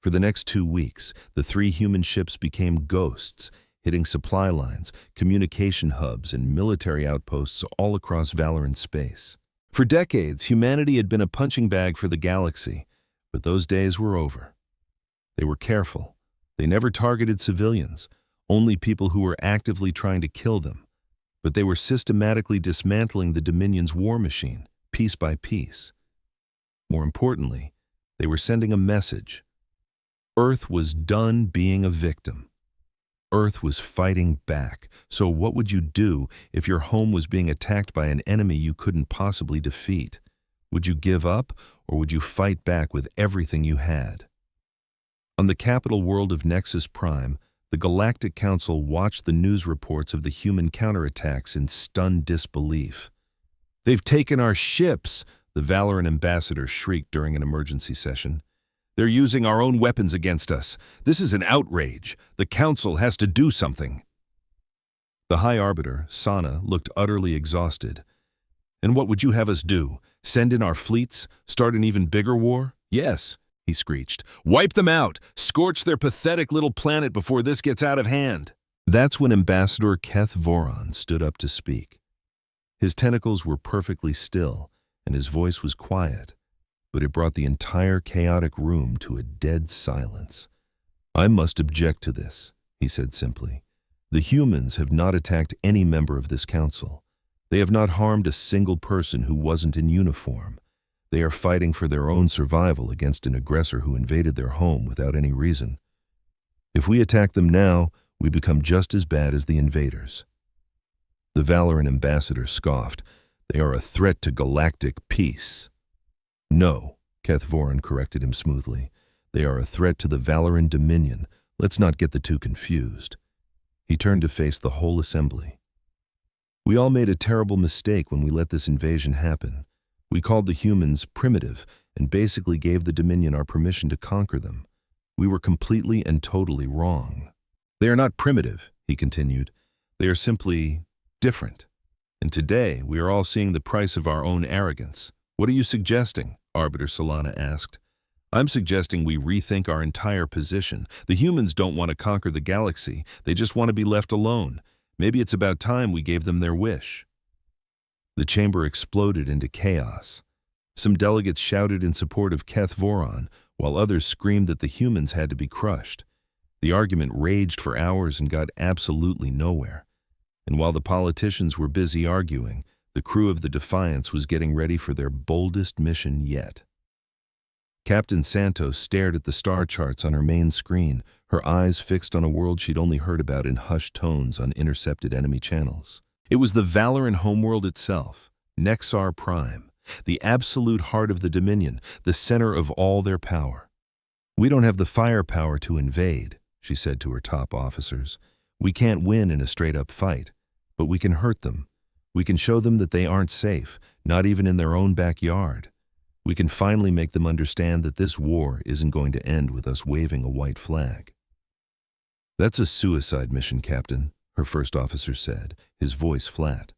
For the next 2 weeks, the 3 human ships became ghosts, hitting supply lines, communication hubs, and military outposts all across Valoran space. For decades, humanity had been a punching bag for the galaxy, but those days were over. They were careful. They never targeted civilians, only people who were actively trying to kill them. But they were systematically dismantling the Dominion's war machine, piece by piece. More importantly, they were sending a message. Earth was done being a victim. Earth was fighting back. So what would you do if your home was being attacked by an enemy you couldn't possibly defeat? Would you give up, or would you fight back with everything you had? On the capital world of Nexus Prime, the Galactic Council watched the news reports of the human counterattacks in stunned disbelief. "They've taken our ships," the Valoran ambassador shrieked during an emergency session. "They're using our own weapons against us. This is an outrage. The Council has to do something." The High Arbiter, Sana, looked utterly exhausted. "And what would you have us do? Send in our fleets? Start an even bigger war?" "Yes," he screeched. "Wipe them out! Scorch their pathetic little planet before this gets out of hand!" That's when Ambassador Keth Voron stood up to speak. His tentacles were perfectly still, and his voice was quiet, but it brought the entire chaotic room to a dead silence. "I must object to this," he said simply. "The humans have not attacked any member of this council. They have not harmed a single person who wasn't in uniform. They are fighting for their own survival against an aggressor who invaded their home without any reason. If we attack them now, we become just as bad as the invaders." The Valoran ambassador scoffed. "They are a threat to galactic peace." "No," Keth Voran corrected him smoothly. "They are a threat to the Valoran Dominion. Let's not get the two confused." He turned to face the whole assembly. "We all made a terrible mistake when we let this invasion happen. We called the humans primitive and basically gave the Dominion our permission to conquer them. We were completely and totally wrong. They are not primitive," he continued. "They are simply different. And today, we are all seeing the price of our own arrogance." "What are you suggesting?" Arbiter Solana asked. "I'm suggesting we rethink our entire position. The humans don't want to conquer the galaxy. They just want to be left alone. Maybe it's about time we gave them their wish." The chamber exploded into chaos. Some delegates shouted in support of Keth Voran, while others screamed that the humans had to be crushed. The argument raged for hours and got absolutely nowhere. And while the politicians were busy arguing, the crew of the Defiance was getting ready for their boldest mission yet. Captain Santos stared at the star charts on her main screen, her eyes fixed on a world she'd only heard about in hushed tones on intercepted enemy channels. It was the Valoran homeworld itself, Nexar Prime, the absolute heart of the Dominion, the center of all their power. "We don't have the firepower to invade," she said to her top officers. "We can't win in a straight-up fight, but we can hurt them. We can show them that they aren't safe, not even in their own backyard. We can finally make them understand that this war isn't going to end with us waving a white flag." "That's a suicide mission, Captain," her first officer said, his voice flat.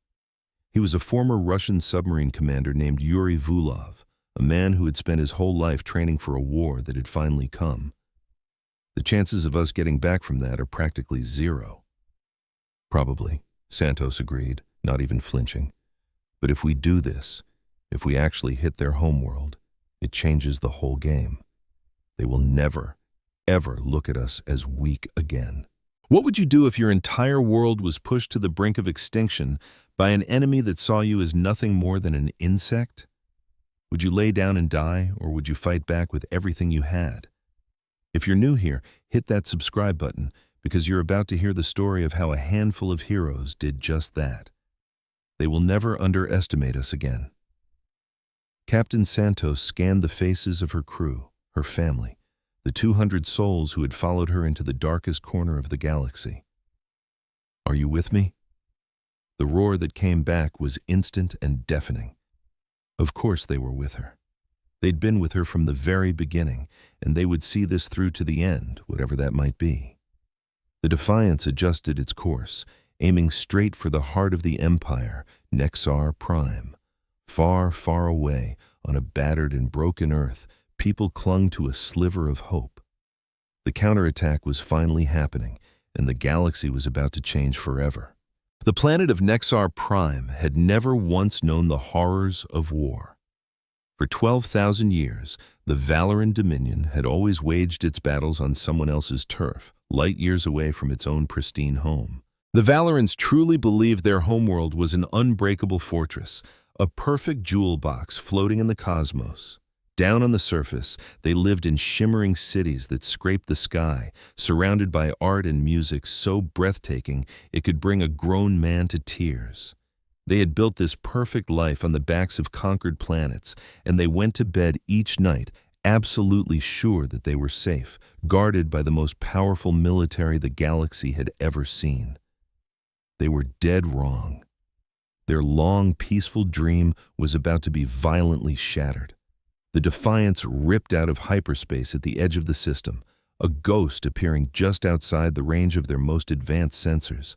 He was a former Russian submarine commander named Yuri Vulov, a man who had spent his whole life training for a war that had finally come. "The chances of us getting back from that are practically zero." "Probably," Santos agreed, not even flinching. "But if we do this, if we actually hit their homeworld, it changes the whole game. They will never, ever look at us as weak again." "What would you do if your entire world was pushed to the brink of extinction by an enemy that saw you as nothing more than an insect? Would you lay down and die, or would you fight back with everything you had?" If you're new here, hit that subscribe button, because you're about to hear the story of how a handful of heroes did just that. They will never underestimate us again. Captain Santos scanned the faces of her crew, her family, the 200 souls who had followed her into the darkest corner of the galaxy. "Are you with me?" The roar that came back was instant and deafening. Of course they were with her. They'd been with her from the very beginning, and they would see this through to the end, whatever that might be. The Defiance adjusted its course, aiming straight for the heart of the Empire, Nexar Prime. Far, far away, on a battered and broken Earth, people clung to a sliver of hope. The counterattack was finally happening, and the galaxy was about to change forever. The planet of Nexar Prime had never once known the horrors of war. For 12,000 years, the Valoran Dominion had always waged its battles on someone else's turf, light years away from its own pristine home. The Valorans truly believed their homeworld was an unbreakable fortress, a perfect jewel box floating in the cosmos. Down on the surface, they lived in shimmering cities that scraped the sky, surrounded by art and music so breathtaking it could bring a grown man to tears. They had built this perfect life on the backs of conquered planets, and they went to bed each night absolutely sure that they were safe, guarded by the most powerful military the galaxy had ever seen. They were dead wrong. Their long, peaceful dream was about to be violently shattered. The Defiance ripped out of hyperspace at the edge of the system, a ghost appearing just outside the range of their most advanced sensors.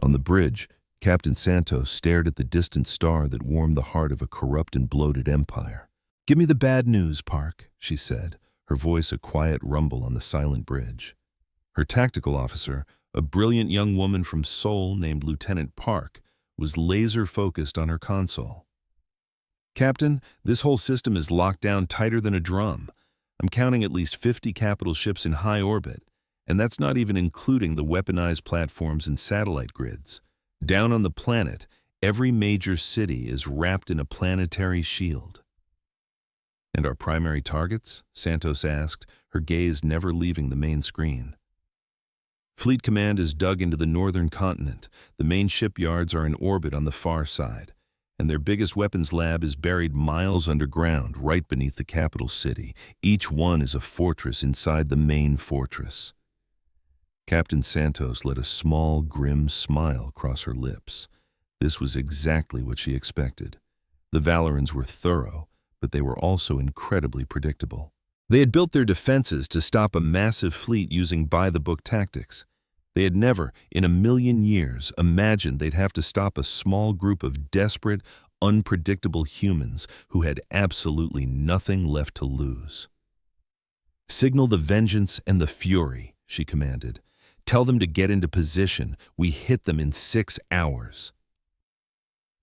On the bridge, Captain Santos stared at the distant star that warmed the heart of a corrupt and bloated empire. "Give me the bad news, Park," she said, her voice a quiet rumble on the silent bridge. Her tactical officer, a brilliant young woman from Seoul named Lieutenant Park, was laser-focused on her console. "Captain, this whole system is locked down tighter than a drum. I'm counting at least 50 capital ships in high orbit, and that's not even including the weaponized platforms and satellite grids. Down on the planet, every major city is wrapped in a planetary shield." "And our primary targets?" Santos asked, her gaze never leaving the main screen. "Fleet Command is dug into the northern continent. The main shipyards are in orbit on the far side, and their biggest weapons lab is buried miles underground, right beneath the capital city. Each one is a fortress inside the main fortress." Captain Santos let a small, grim smile cross her lips. This was exactly what she expected. The Valorans were thorough, but they were also incredibly predictable. They had built their defenses to stop a massive fleet using by-the-book tactics. They had never, in a million years, imagined they'd have to stop a small group of desperate, unpredictable humans who had absolutely nothing left to lose. "Signal the Vengeance and the Fury," she commanded. "Tell them to get into position. We hit them in 6 hours."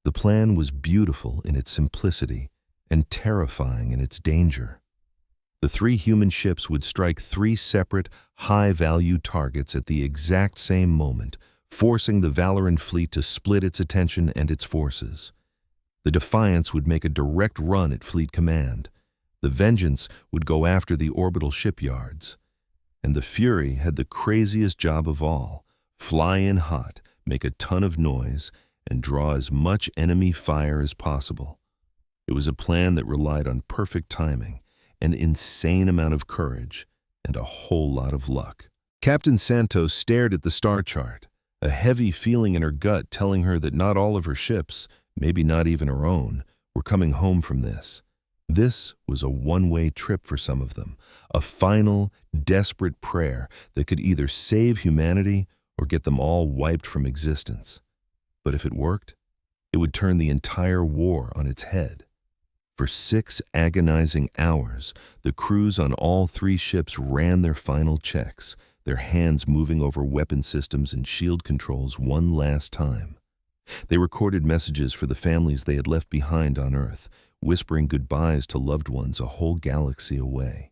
The plan was beautiful in its simplicity and terrifying in its danger. The 3 human ships would strike 3 separate, high-value targets at the exact same moment, forcing the Valoran fleet to split its attention and its forces. The Defiance would make a direct run at Fleet Command. The Vengeance would go after the orbital shipyards. And the Fury had the craziest job of all: fly in hot, make a ton of noise, and draw as much enemy fire as possible. It was a plan that relied on perfect timing, an insane amount of courage, and a whole lot of luck. Captain Santos stared at the star chart, a heavy feeling in her gut telling her that not all of her ships, maybe not even her own, were coming home from this. This was a one-way trip for some of them, a final, desperate prayer that could either save humanity or get them all wiped from existence. But if it worked, it would turn the entire war on its head. For 6 agonizing hours, the crews on all 3 ships ran their final checks, their hands moving over weapon systems and shield controls one last time. They recorded messages for the families they had left behind on Earth, whispering goodbyes to loved ones a whole galaxy away.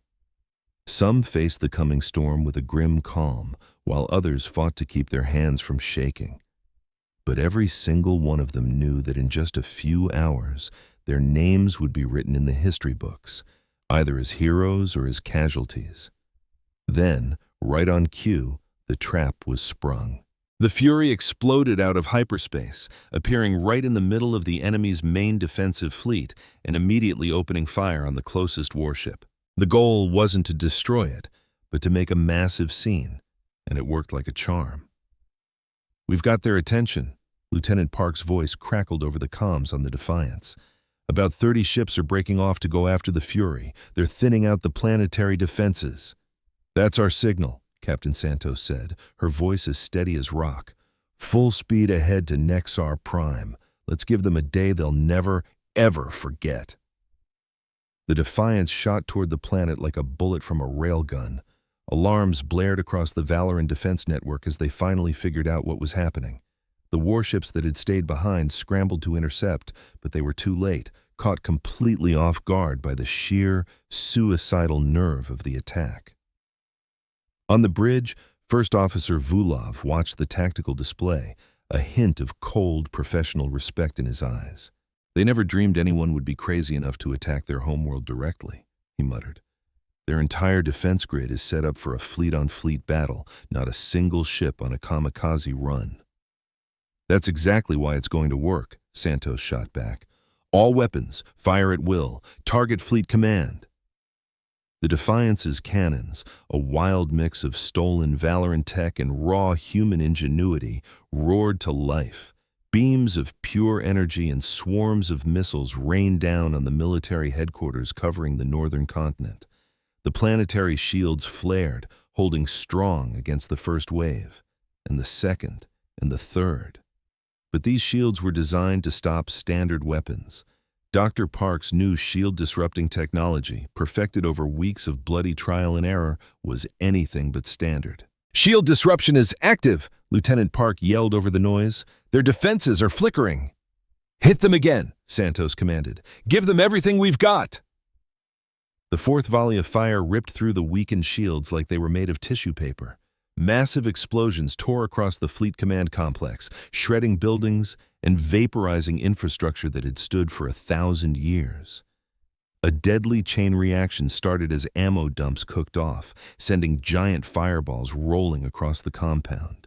Some faced the coming storm with a grim calm, while others fought to keep their hands from shaking. But every single one of them knew that in just a few hours, their names would be written in the history books, either as heroes or as casualties. Then, right on cue, the trap was sprung. The Fury exploded out of hyperspace, appearing right in the middle of the enemy's main defensive fleet and immediately opening fire on the closest warship. The goal wasn't to destroy it, but to make a massive scene, and it worked like a charm. "We've got their attention," Lieutenant Park's voice crackled over the comms on the Defiance. "About 30 ships are breaking off to go after the Fury. They're thinning out the planetary defenses." "That's our signal," Captain Santos said, her voice as steady as rock. "Full speed ahead to Nexar Prime. Let's give them a day they'll never, ever forget." The Defiance shot toward the planet like a bullet from a railgun. Alarms blared across the Valoran defense network as they finally figured out what was happening. The warships that had stayed behind scrambled to intercept, but they were too late, caught completely off guard by the sheer, suicidal nerve of the attack. On the bridge, First Officer Vulov watched the tactical display, a hint of cold, professional respect in his eyes. "They never dreamed anyone would be crazy enough to attack their homeworld directly," he muttered. "Their entire defense grid is set up for a fleet-on-fleet battle, not a single ship on a kamikaze run." "That's exactly why it's going to work," Santos shot back. "All weapons, fire at will, target Fleet Command." The Defiance's cannons, a wild mix of stolen Valoran tech and raw human ingenuity, roared to life. Beams of pure energy and swarms of missiles rained down on the military headquarters covering the northern continent. The planetary shields flared, holding strong against the first wave, and the second, and the third. But these shields were designed to stop standard weapons. Dr. Park's new shield-disrupting technology, perfected over weeks of bloody trial and error, was anything but standard. "Shield disruption is active," Lieutenant Park yelled over the noise. "Their defenses are flickering." "Hit them again," Santos commanded. "Give them everything we've got." The fourth volley of fire ripped through the weakened shields like they were made of tissue paper. Massive explosions tore across the Fleet Command complex, shredding buildings and vaporizing infrastructure that had stood for 1,000 years. A deadly chain reaction started as ammo dumps cooked off, sending giant fireballs rolling across the compound.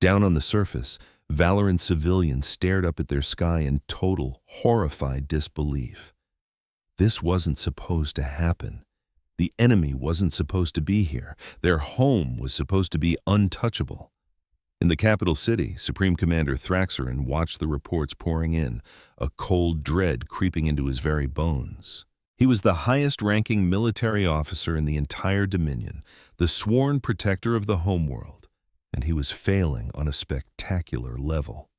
Down on the surface, Valoran civilians stared up at their sky in total, horrified disbelief. This wasn't supposed to happen. The enemy wasn't supposed to be here. Their home was supposed to be untouchable. In the capital city, Supreme Commander Thraxerin watched the reports pouring in, a cold dread creeping into his very bones. He was the highest-ranking military officer in the entire Dominion, the sworn protector of the homeworld, and he was failing on a spectacular level.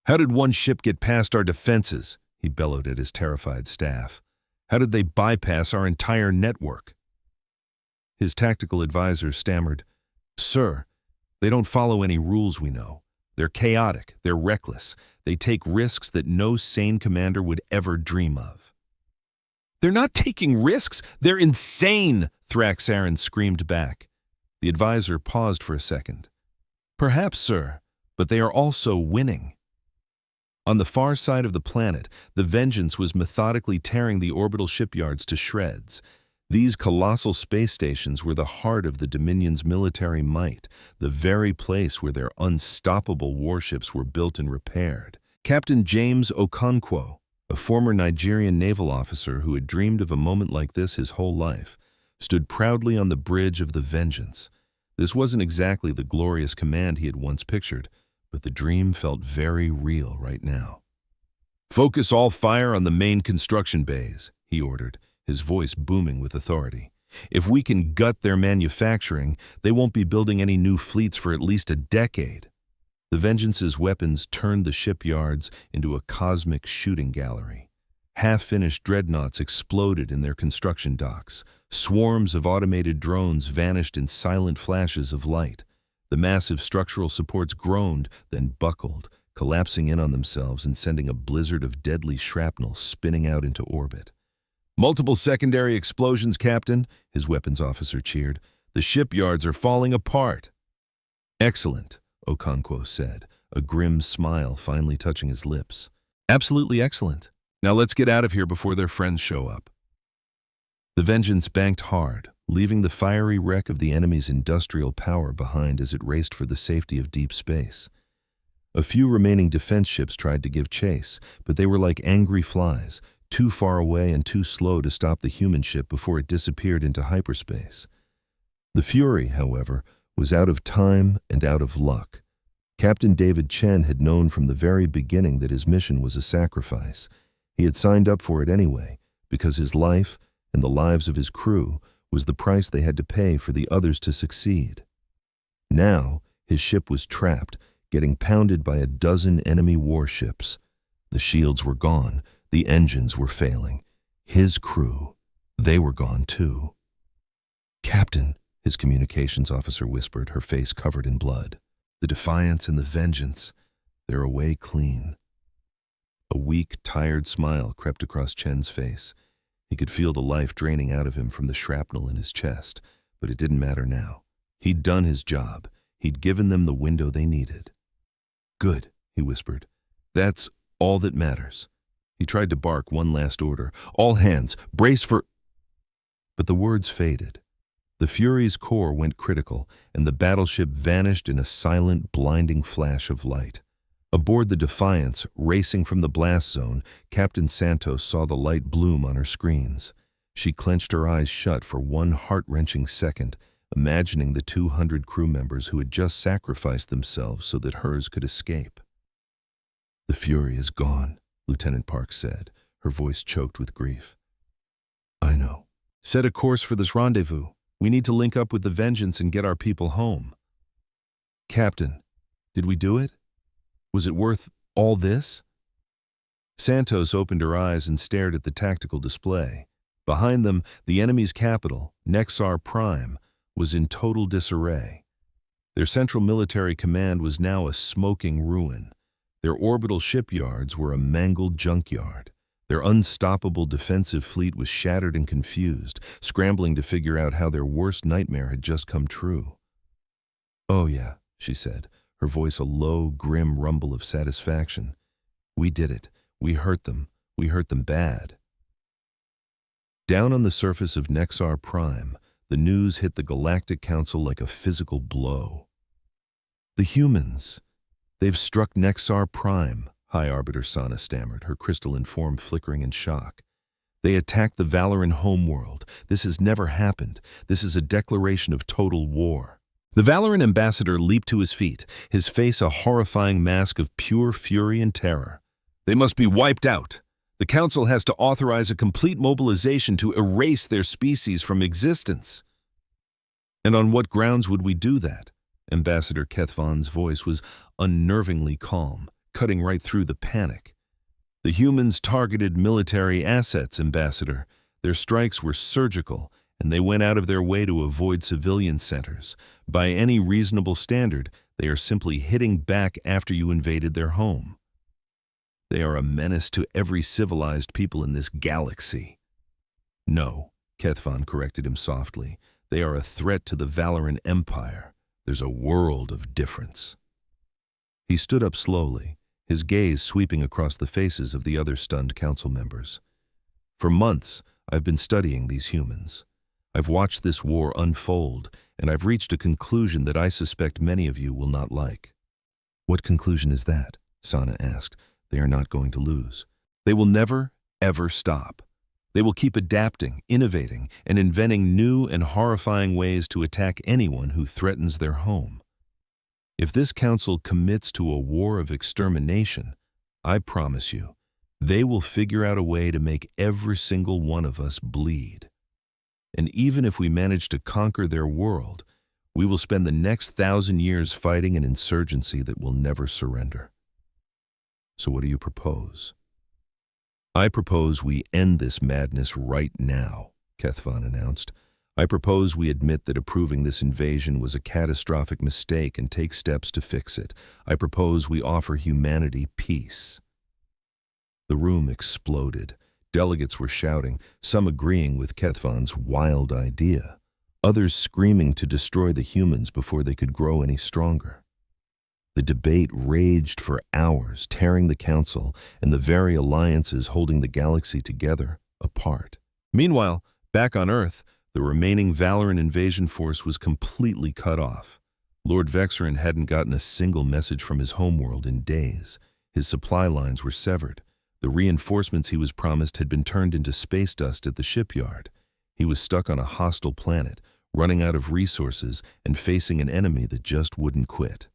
"How did one ship get past our defenses?" he bellowed at his terrified staff. "How did they bypass our entire network?" His tactical advisor stammered, "Sir, they don't follow any rules we know. They're chaotic, they're reckless, they take risks that no sane commander would ever dream of." "They're not taking risks, they're insane!" Thraxerin screamed back. The advisor paused for a second. "Perhaps, sir, but they are also winning." On the far side of the planet, the Vengeance was methodically tearing the orbital shipyards to shreds. These colossal space stations were the heart of the Dominion's military might, the very place where their unstoppable warships were built and repaired. Captain James Okonkwo, a former Nigerian naval officer who had dreamed of a moment like this his whole life, stood proudly on the bridge of the Vengeance. This wasn't exactly the glorious command he had once pictured, but the dream felt very real right now. "Focus all fire on the main construction bays," he ordered, his voice booming with authority. "If we can gut their manufacturing, they won't be building any new fleets for at least a decade." The Vengeance's weapons turned the shipyards into a cosmic shooting gallery. Half-finished dreadnoughts exploded in their construction docks. Swarms of automated drones vanished in silent flashes of light. The massive structural supports groaned, then buckled, collapsing in on themselves and sending a blizzard of deadly shrapnel spinning out into orbit. "Multiple secondary explosions, Captain," his weapons officer cheered. "The shipyards are falling apart." "Excellent," Okonkwo said, a grim smile finally touching his lips. "Absolutely excellent. Now let's get out of here before their friends show up." The Vengeance banked hard, leaving the fiery wreck of the enemy's industrial power behind as it raced for the safety of deep space. A few remaining defense ships tried to give chase, but they were like angry flies, too far away and too slow to stop the human ship before it disappeared into hyperspace. The Fury, however, was out of time and out of luck. Captain David Chen had known from the very beginning that his mission was a sacrifice. He had signed up for it anyway, because his life and the lives of his crew was the price they had to pay for the others to succeed. Now, his ship was trapped, getting pounded by a dozen enemy warships. The shields were gone, the engines were failing. His crew, they were gone too. "Captain," his communications officer whispered, her face covered in blood. "The Defiance and the Vengeance, they're away clean." A weak, tired smile crept across Chen's face. He could feel the life draining out of him from the shrapnel in his chest, but it didn't matter now. He'd done his job. He'd given them the window they needed. "Good," he whispered. "That's all that matters." He tried to bark one last order. "All hands, brace for—" But the words faded. The Fury's core went critical, and the battleship vanished in a silent, blinding flash of light. Aboard the Defiance, racing from the blast zone, Captain Santos saw the light bloom on her screens. She clenched her eyes shut for one heart-wrenching second, imagining the 200 crew members who had just sacrificed themselves so that hers could escape. "The Fury is gone," Lieutenant Parks said, her voice choked with grief. "I know. Set a course for this rendezvous. We need to link up with the Vengeance and get our people home." "Captain, did we do it? Was it worth all this?" Santos opened her eyes and stared at the tactical display. Behind them, the enemy's capital, Nexar Prime, was in total disarray. Their central military command was now a smoking ruin. Their orbital shipyards were a mangled junkyard. Their unstoppable defensive fleet was shattered and confused, scrambling to figure out how their worst nightmare had just come true. "Oh yeah," she said, her voice a low, grim rumble of satisfaction. "We did it. We hurt them. We hurt them bad." Down on the surface of Nexar Prime, the news hit the Galactic Council like a physical blow. The humans. They've struck Nexar Prime, High Arbiter Sana stammered, her crystalline form flickering in shock. They attacked the Valoran homeworld. This has never happened. This is a declaration of total war. The Valoran ambassador leaped to his feet, his face a horrifying mask of pure fury and terror. They must be wiped out. The Council has to authorize a complete mobilization to erase their species from existence. And on what grounds would we do that? Ambassador Kethvan's voice was unnervingly calm, cutting right through the panic. The humans targeted military assets, Ambassador. Their strikes were surgical, and they went out of their way to avoid civilian centers. By any reasonable standard, they are simply hitting back after you invaded their home. They are a menace to every civilized people in this galaxy. No, Kethvan corrected him softly. They are a threat to the Valoran Empire. There's a world of difference. He stood up slowly, his gaze sweeping across the faces of the other stunned council members. For months, I've been studying these humans. I've watched this war unfold, and I've reached a conclusion that I suspect many of you will not like. What conclusion is that? Sana asked. They are not going to lose. They will never, ever stop. They will keep adapting, innovating, and inventing new and horrifying ways to attack anyone who threatens their home. If this council commits to a war of extermination, I promise you, they will figure out a way to make every single one of us bleed. And even if we manage to conquer their world, we will spend the next 1,000 years fighting an insurgency that will never surrender. So what do you propose? I propose we end this madness right now, Kethvan announced. I propose we admit that approving this invasion was a catastrophic mistake and take steps to fix it. I propose we offer humanity peace. The room exploded. Delegates were shouting, some agreeing with Kethvan's wild idea, others screaming to destroy the humans before they could grow any stronger. The debate raged for hours, tearing the council and the very alliances holding the galaxy together apart. Meanwhile, back on Earth, the remaining Valoran invasion force was completely cut off. Lord Vexarin hadn't gotten a single message from his homeworld in days. His supply lines were severed. The reinforcements he was promised had been turned into space dust at the shipyard. He was stuck on a hostile planet, running out of resources and facing an enemy that just wouldn't quit.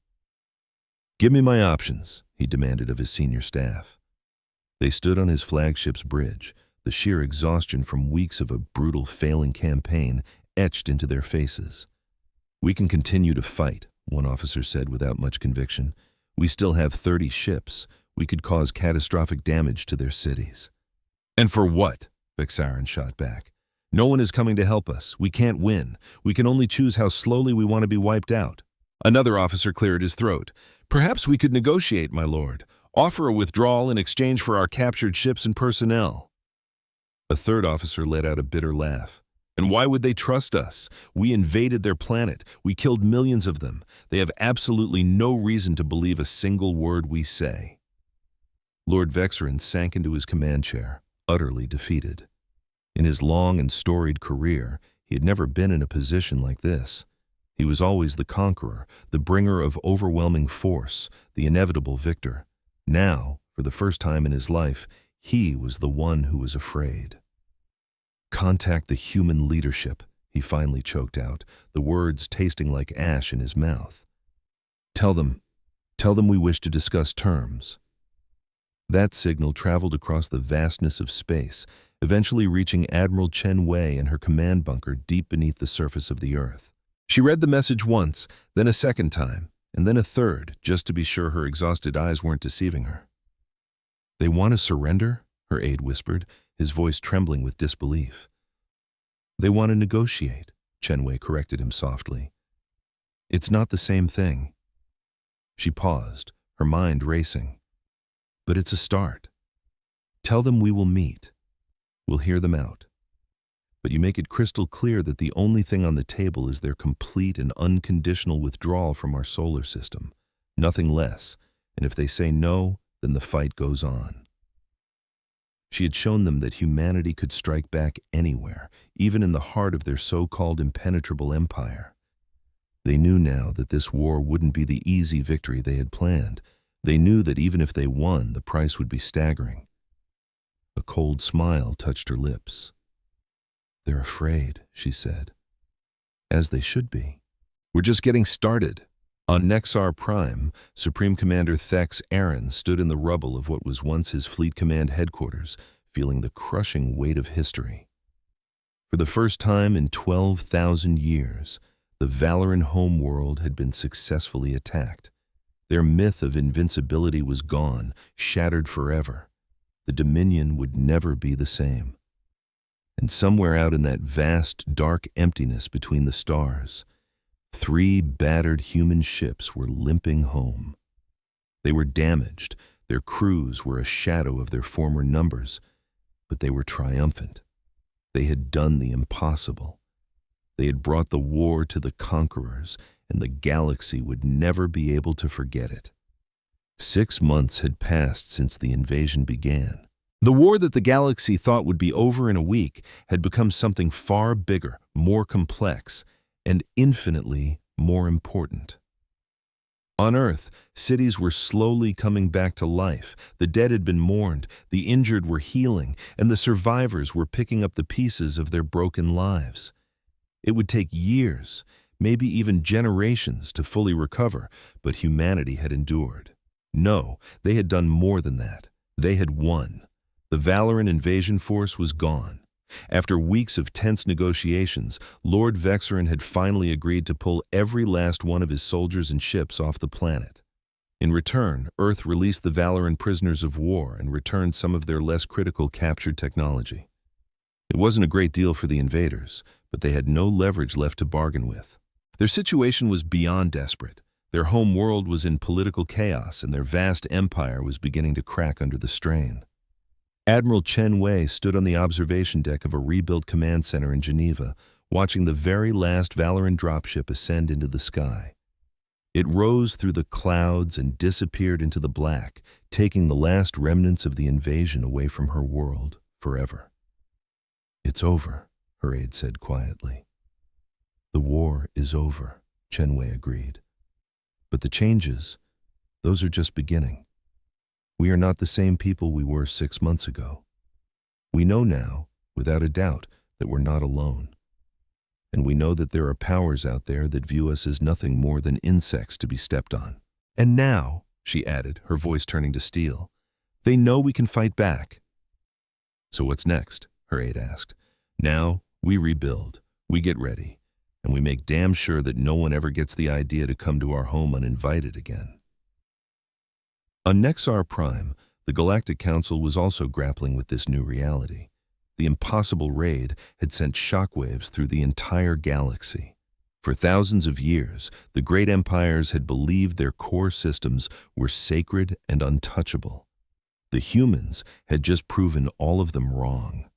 Give me my options, he demanded of his senior staff. They stood on his flagship's bridge, the sheer exhaustion from weeks of a brutal failing campaign etched into their faces. We can continue to fight, one officer said without much conviction. We still have 30 ships. We could cause catastrophic damage to their cities. And for what? Vexarin shot back. No one is coming to help us. We can't win. We can only choose how slowly we want to be wiped out. Another officer cleared his throat. Perhaps we could negotiate, my lord. Offer a withdrawal in exchange for our captured ships and personnel. A third officer let out a bitter laugh. And why would they trust us? We invaded their planet. We killed millions of them. They have absolutely no reason to believe a single word we say. Lord Vexarin sank into his command chair, utterly defeated. In his long and storied career, he had never been in a position like this. He was always the conqueror, the bringer of overwhelming force, the inevitable victor. Now, for the first time in his life, he was the one who was afraid. Contact the human leadership, he finally choked out, the words tasting like ash in his mouth. Tell them we wish to discuss terms. That signal traveled across the vastness of space, eventually reaching Admiral Chen Wei in her command bunker deep beneath the surface of the Earth. She read the message once, then a second time, and then a third, just to be sure her exhausted eyes weren't deceiving her. They want to surrender? Her aide whispered, his voice trembling with disbelief. They want to negotiate, Chen Wei corrected him softly. It's not the same thing. She paused, her mind racing. But it's a start. Tell them we will meet. We'll hear them out. But you make it crystal clear that the only thing on the table is their complete and unconditional withdrawal from our solar system. Nothing less. And if they say no, then the fight goes on. She had shown them that humanity could strike back anywhere, even in the heart of their so-called impenetrable empire. They knew now that this war wouldn't be the easy victory they had planned. They knew that even if they won, the price would be staggering. A cold smile touched her lips. "They're afraid," she said. "As they should be. We're just getting started." On Nexar Prime, Supreme Commander Thex Aaron stood in the rubble of what was once his Fleet Command headquarters, feeling the crushing weight of history. For the first time in 12,000 years, the Valoran homeworld had been successfully attacked. Their myth of invincibility was gone, shattered forever. The Dominion would never be the same. And somewhere out in that vast, dark emptiness between the stars, 3 battered human ships were limping home. They were damaged, their crews were a shadow of their former numbers, but they were triumphant. They had done the impossible. They had brought the war to the conquerors, and the galaxy would never be able to forget it. 6 months had passed since the invasion began. The war that the galaxy thought would be over in a week had become something far bigger, more complex, and infinitely more important. On Earth, cities were slowly coming back to life. The dead had been mourned, the injured were healing, and the survivors were picking up the pieces of their broken lives. It would take years, maybe even generations, to fully recover, but humanity had endured. No, they had done more than that. They had won. The Valoran invasion force was gone. After weeks of tense negotiations, Lord Vexarin had finally agreed to pull every last one of his soldiers and ships off the planet. In return, Earth released the Valoran prisoners of war and returned some of their less critical captured technology. It wasn't a great deal for the invaders, but they had no leverage left to bargain with. Their situation was beyond desperate. Their home world was in political chaos, and their vast empire was beginning to crack under the strain. Admiral Chen Wei stood on the observation deck of a rebuilt command center in Geneva, watching the very last Valoran dropship ascend into the sky. It rose through the clouds and disappeared into the black, taking the last remnants of the invasion away from her world forever. "It's over," her aide said quietly. "The war is over," Chen Wei agreed. "But the changes, those are just beginning. We are not the same people we were 6 months ago. We know now, without a doubt, that we're not alone. And we know that there are powers out there that view us as nothing more than insects to be stepped on. And now," she added, her voice turning to steel, "they know we can fight back." "So what's next?" her aide asked. "Now, we rebuild, we get ready, and we make damn sure that no one ever gets the idea to come to our home uninvited again." On Nexar Prime, the Galactic Council was also grappling with this new reality. The impossible raid had sent shockwaves through the entire galaxy. For thousands of years, the great empires had believed their core systems were sacred and untouchable. The humans had just proven all of them wrong.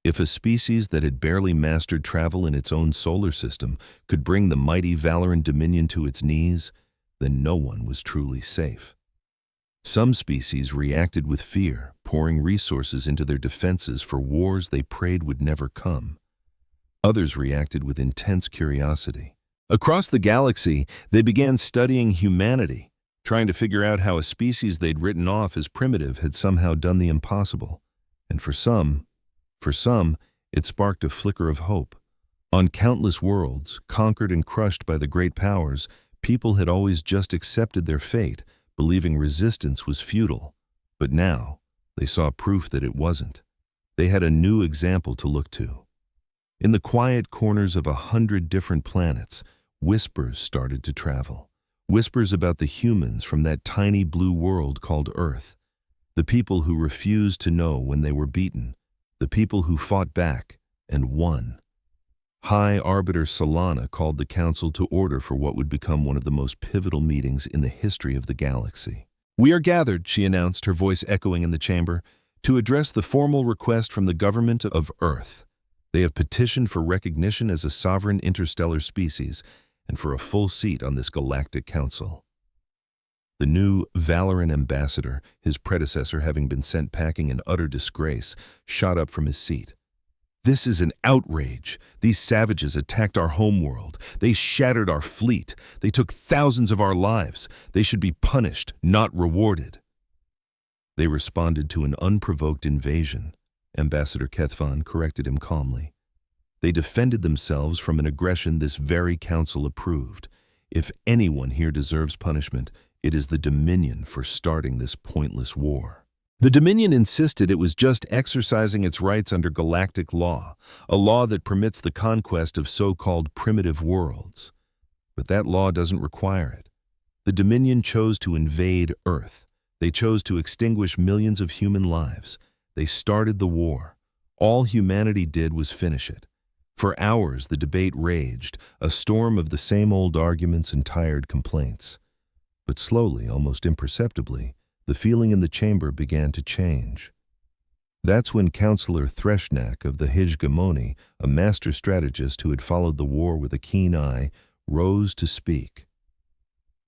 If a species that had barely mastered travel in its own solar system could bring the mighty Valoran Dominion to its knees, then no one was truly safe. Some species reacted with fear, pouring resources into their defenses for wars they prayed would never come. Others reacted with intense curiosity. Across the galaxy, they began studying humanity, trying to figure out how a species they'd written off as primitive had somehow done the impossible. And for some, it sparked a flicker of hope. On countless worlds, conquered and crushed by the great powers, people had always just accepted their fate, believing resistance was futile. But now, they saw proof that it wasn't. They had a new example to look to. In the quiet corners of 100 different planets, whispers started to travel. Whispers about the humans from that tiny blue world called Earth. The people who refused to know when they were beaten. The people who fought back and won. High Arbiter Solana called the council to order for what would become one of the most pivotal meetings in the history of the galaxy. "We are gathered," she announced, her voice echoing in the chamber, "to address the formal request from the government of Earth. They have petitioned for recognition as a sovereign interstellar species and for a full seat on this galactic council." The new Valorant ambassador, his predecessor having been sent packing in utter disgrace, shot up from his seat. "This is an outrage. These savages attacked our homeworld. They shattered our fleet. They took thousands of our lives. They should be punished, not rewarded." They responded to an unprovoked invasion. Ambassador Kethvan corrected him calmly. They defended themselves from an aggression this very council approved. If anyone here deserves punishment, it is the Dominion for starting this pointless war. The Dominion insisted it was just exercising its rights under galactic law, a law that permits the conquest of so-called primitive worlds. But that law doesn't require it. The Dominion chose to invade Earth. They chose to extinguish millions of human lives. They started the war. All humanity did was finish it. For hours the debate raged, a storm of the same old arguments and tired complaints. But slowly, almost imperceptibly, the feeling in the chamber began to change. That's when Counselor Threshnak of the HFY, a master strategist who had followed the war with a keen eye, rose to speak.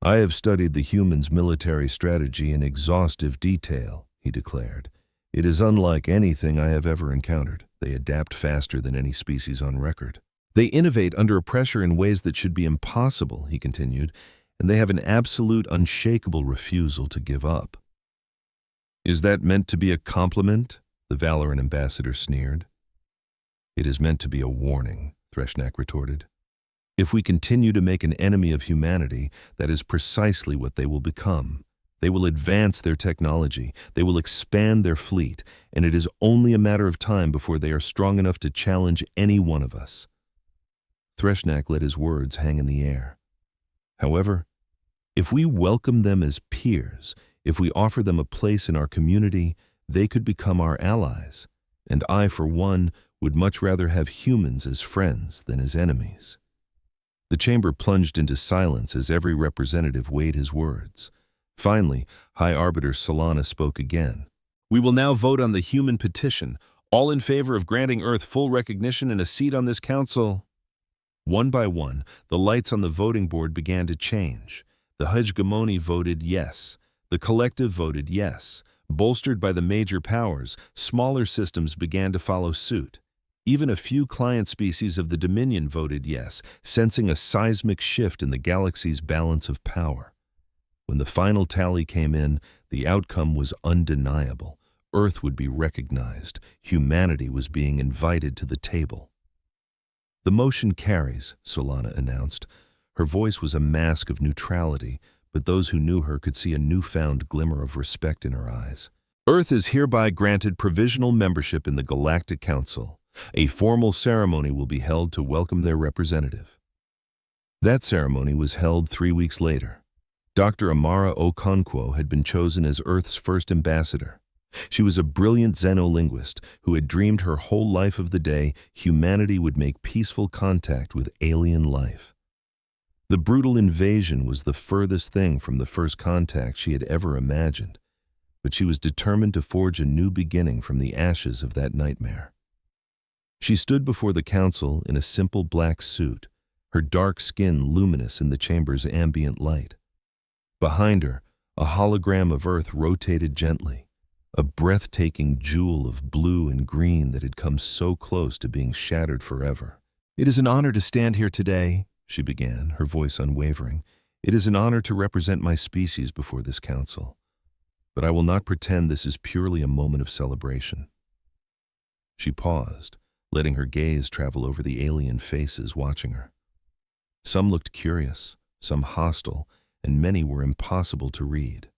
"I have studied the humans' military strategy in exhaustive detail," he declared. "It is unlike anything I have ever encountered. They adapt faster than any species on record. They innovate under pressure in ways that should be impossible," he continued, "and they have an absolute, unshakable refusal to give up." "Is that meant to be a compliment?" the Valorant ambassador sneered. "It is meant to be a warning," Threshnak retorted. "If we continue to make an enemy of humanity, that is precisely what they will become. They will advance their technology, they will expand their fleet, and it is only a matter of time before they are strong enough to challenge any one of us." Threshnak let his words hang in the air. "However, if we welcome them as peers, if we offer them a place in our community, they could become our allies, and I, for one, would much rather have humans as friends than as enemies." The chamber plunged into silence as every representative weighed his words. Finally, High Arbiter Solana spoke again. "We will now vote on the human petition. All in favor of granting Earth full recognition and a seat on this council?" One by one, the lights on the voting board began to change. The HFY voted yes. The collective voted yes. Bolstered by the major powers, smaller systems began to follow suit. Even a few client species of the Dominion voted yes, sensing a seismic shift in the galaxy's balance of power. When the final tally came in, the outcome was undeniable. Earth would be recognized. Humanity was being invited to the table. "The motion carries," Solana announced. Her voice was a mask of neutrality, but those who knew her could see a newfound glimmer of respect in her eyes. "Earth is hereby granted provisional membership in the Galactic Council. A formal ceremony will be held to welcome their representative." That ceremony was held 3 weeks later. Dr. Amara Okonkwo had been chosen as Earth's first ambassador. She was a brilliant xenolinguist who had dreamed her whole life of the day humanity would make peaceful contact with alien life. The brutal invasion was the furthest thing from the first contact she had ever imagined, but she was determined to forge a new beginning from the ashes of that nightmare. She stood before the council in a simple black suit, her dark skin luminous in the chamber's ambient light. Behind her, a hologram of Earth rotated gently, a breathtaking jewel of blue and green that had come so close to being shattered forever. "It is an honor to stand here today," she began, her voice unwavering. "It is an honor to represent my species before this council. But I will not pretend this is purely a moment of celebration." She paused, letting her gaze travel over the alien faces watching her. Some looked curious, some hostile, and many were impossible to read.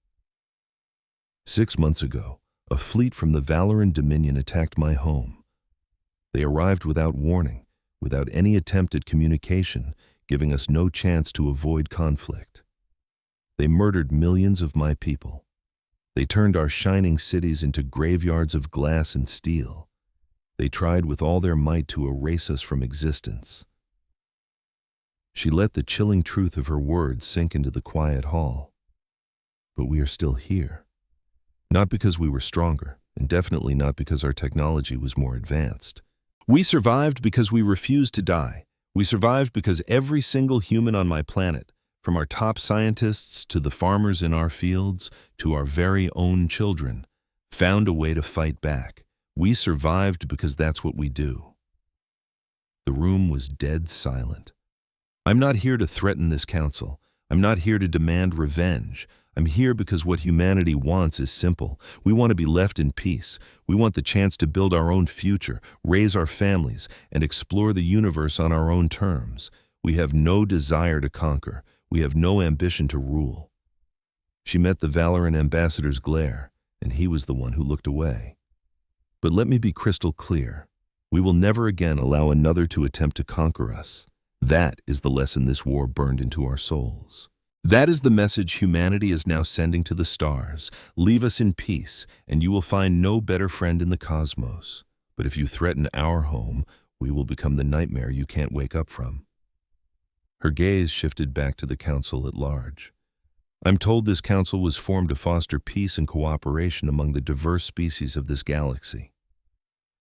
6 months ago, a fleet from the Valorant Dominion attacked my home. They arrived without warning, without any attempt at communication, giving us no chance to avoid conflict. They murdered millions of my people. They turned our shining cities into graveyards of glass and steel. They tried with all their might to erase us from existence. She let the chilling truth of her words sink into the quiet hall. But we are still here. Not because we were stronger, and definitely not because our technology was more advanced. We survived because we refused to die. We survived because every single human on my planet, From our top scientists to the farmers in our fields to our very own children, found a way to fight back. We survived because that's what we do. The room was dead silent. I'm not here to threaten this council. I'm not here to demand revenge. I'm here because what humanity wants is simple. We want to be left in peace. We want the chance to build our own future, raise our families, and explore the universe on our own terms. We have no desire to conquer. We have no ambition to rule. She met the Valorant ambassador's glare, and he was the one who looked away. But let me be crystal clear. We will never again allow another to attempt to conquer us. That is the lesson this war burned into our souls. That is the message humanity is now sending to the stars. Leave us in peace, and you will find no better friend in the cosmos. But if you threaten our home, we will become the nightmare you can't wake up from. Her gaze shifted back to the council at large. I'm told this council was formed to foster peace and cooperation among the diverse species of this galaxy.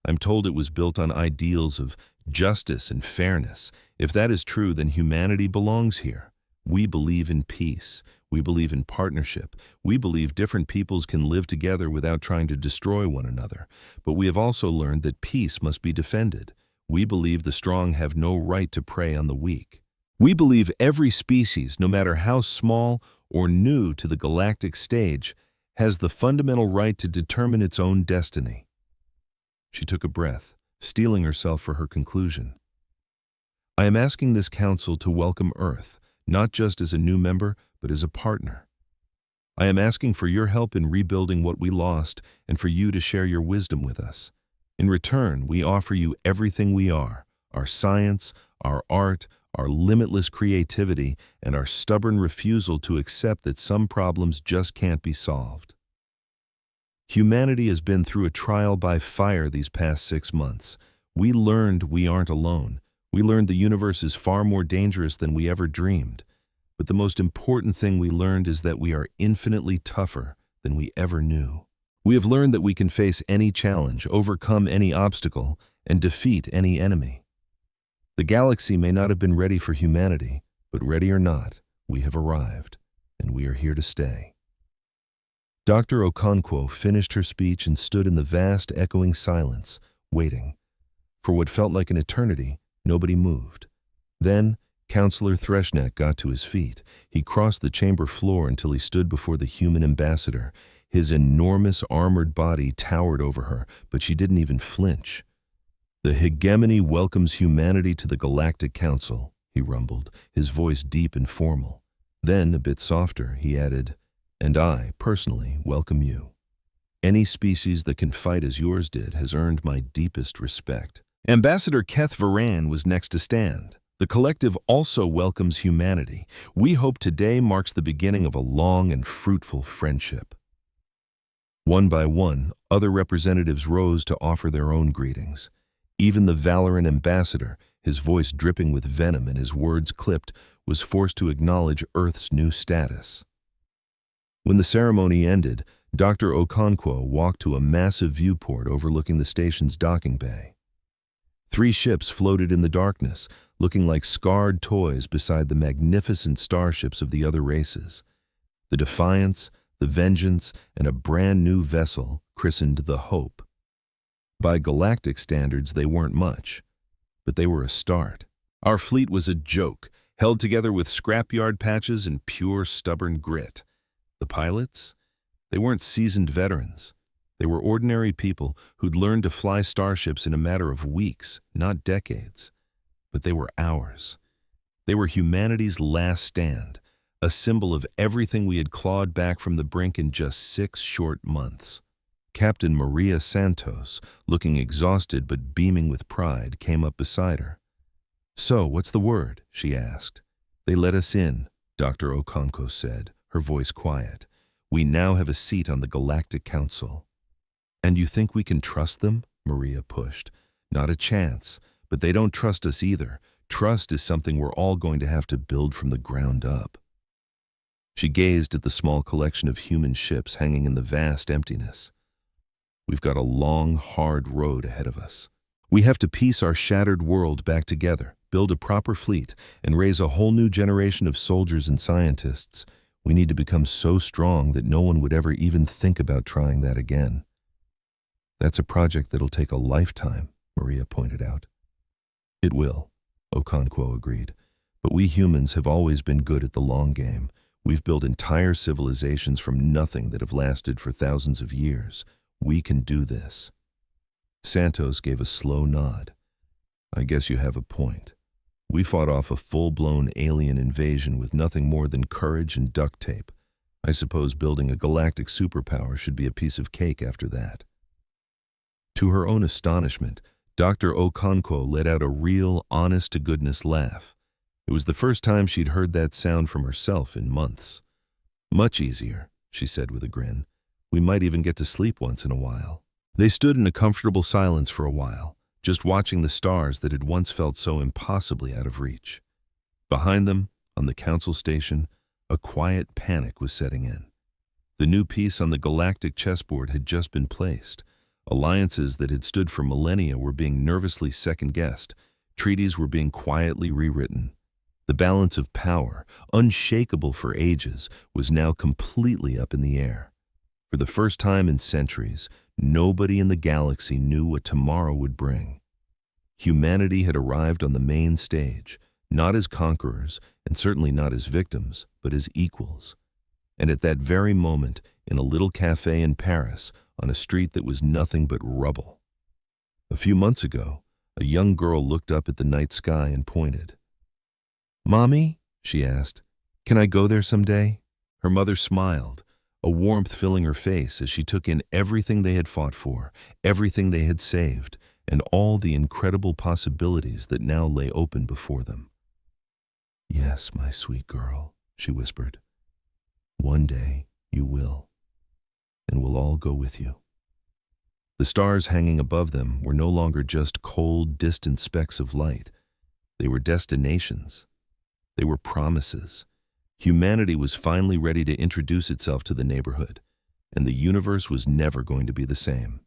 I'm told it was built on ideals of justice and fairness. If that is true, then humanity belongs here. We believe in peace. We believe in partnership. We believe different peoples can live together without trying to destroy one another. But we have also learned that peace must be defended. We believe the strong have no right to prey on the weak. We believe every species, no matter how small or new to the galactic stage, has the fundamental right to determine its own destiny. She took a breath, steeling herself for her conclusion. I am asking this council to welcome Earth, not just as a new member, but as a partner. I am asking for your help in rebuilding what we lost and for you to share your wisdom with us. In return, we offer you everything we are, our science, our art, our limitless creativity, and our stubborn refusal to accept that some problems just can't be solved. Humanity has been through a trial by fire these past 6 months. We learned we aren't alone. We learned the universe is far more dangerous than we ever dreamed. But the most important thing we learned is that we are infinitely tougher than we ever knew. We have learned that we can face any challenge, overcome any obstacle, and defeat any enemy. The galaxy may not have been ready for humanity, but ready or not, we have arrived, and we are here to stay. Dr. Okonkwo finished her speech and stood in the vast, echoing silence, waiting. For what felt like an eternity, nobody moved. Then, Counselor Threshneck got to his feet. He crossed the chamber floor until he stood before the human ambassador. His enormous armored body towered over her, but she didn't even flinch. The hegemony welcomes humanity to the Galactic Council, he rumbled, his voice deep and formal. Then, a bit softer, he added, and I, personally, welcome you. Any species that can fight as yours did has earned my deepest respect. Ambassador Keth Varan was next to stand. The collective also welcomes humanity. We hope today marks the beginning of a long and fruitful friendship. One by one, other representatives rose to offer their own greetings. Even the Valorant ambassador, his voice dripping with venom and his words clipped, was forced to acknowledge Earth's new status. When the ceremony ended, Dr. Okonkwo walked to a massive viewport overlooking the station's docking bay. 3 ships floated in the darkness, looking like scarred toys beside the magnificent starships of the other races. The Defiance, the Vengeance, and a brand new vessel christened the Hope. By galactic standards, they weren't much, but they were a start. Our fleet was a joke, held together with scrapyard patches and pure stubborn grit. The pilots? They weren't seasoned veterans. They were ordinary people who'd learned to fly starships in a matter of weeks, not decades. But they were ours. They were humanity's last stand, a symbol of everything we had clawed back from the brink in just 6 short months. Captain Maria Santos, looking exhausted but beaming with pride, came up beside her. "So, what's the word?" she asked. "They let us in," Dr. Okonkwo said, her voice quiet. "We now have a seat on the Galactic Council." "And you think we can trust them?" Maria pushed. "Not a chance, but they don't trust us either. Trust is something we're all going to have to build from the ground up." She gazed at the small collection of human ships hanging in the vast emptiness. "We've got a long, hard road ahead of us. We have to piece our shattered world back together, build a proper fleet, and raise a whole new generation of soldiers and scientists, we need to become so strong that no one would ever even think about trying that again. That's a project that'll take a lifetime, Maria pointed out. It will, Okonkwo agreed. But we humans have always been good at the long game. We've built entire civilizations from nothing that have lasted for thousands of years. We can do this. Santos gave a slow nod. I guess you have a point. We fought off a full-blown alien invasion with nothing more than courage and duct tape. I suppose building a galactic superpower should be a piece of cake after that. To her own astonishment, Dr. Okonkwo let out a real, honest-to-goodness laugh. It was the first time she'd heard that sound from herself in months. Much easier, she said with a grin. We might even get to sleep once in a while. They stood in a comfortable silence for a while, just watching the stars that had once felt so impossibly out of reach. Behind them, on the council station, a quiet panic was setting in. The new piece on the galactic chessboard had just been placed. Alliances that had stood for millennia were being nervously second-guessed. Treaties were being quietly rewritten. The balance of power, unshakable for ages, was now completely up in the air. For the first time in centuries, nobody in the galaxy knew what tomorrow would bring. Humanity had arrived on the main stage, not as conquerors, and certainly not as victims, but as equals. And at that very moment, in a little cafe in Paris, on a street that was nothing but rubble. A few months ago, a young girl looked up at the night sky and pointed. "Mommy," she asked, "can I go there someday?" Her mother smiled, a warmth filling her face as she took in everything they had fought for, everything they had saved, and all the incredible possibilities that now lay open before them. "Yes, my sweet girl," she whispered. "One day you will, and we'll all go with you." The stars hanging above them were no longer just cold, distant specks of light. They were destinations. They were promises. Humanity was finally ready to introduce itself to the neighborhood, and the universe was never going to be the same.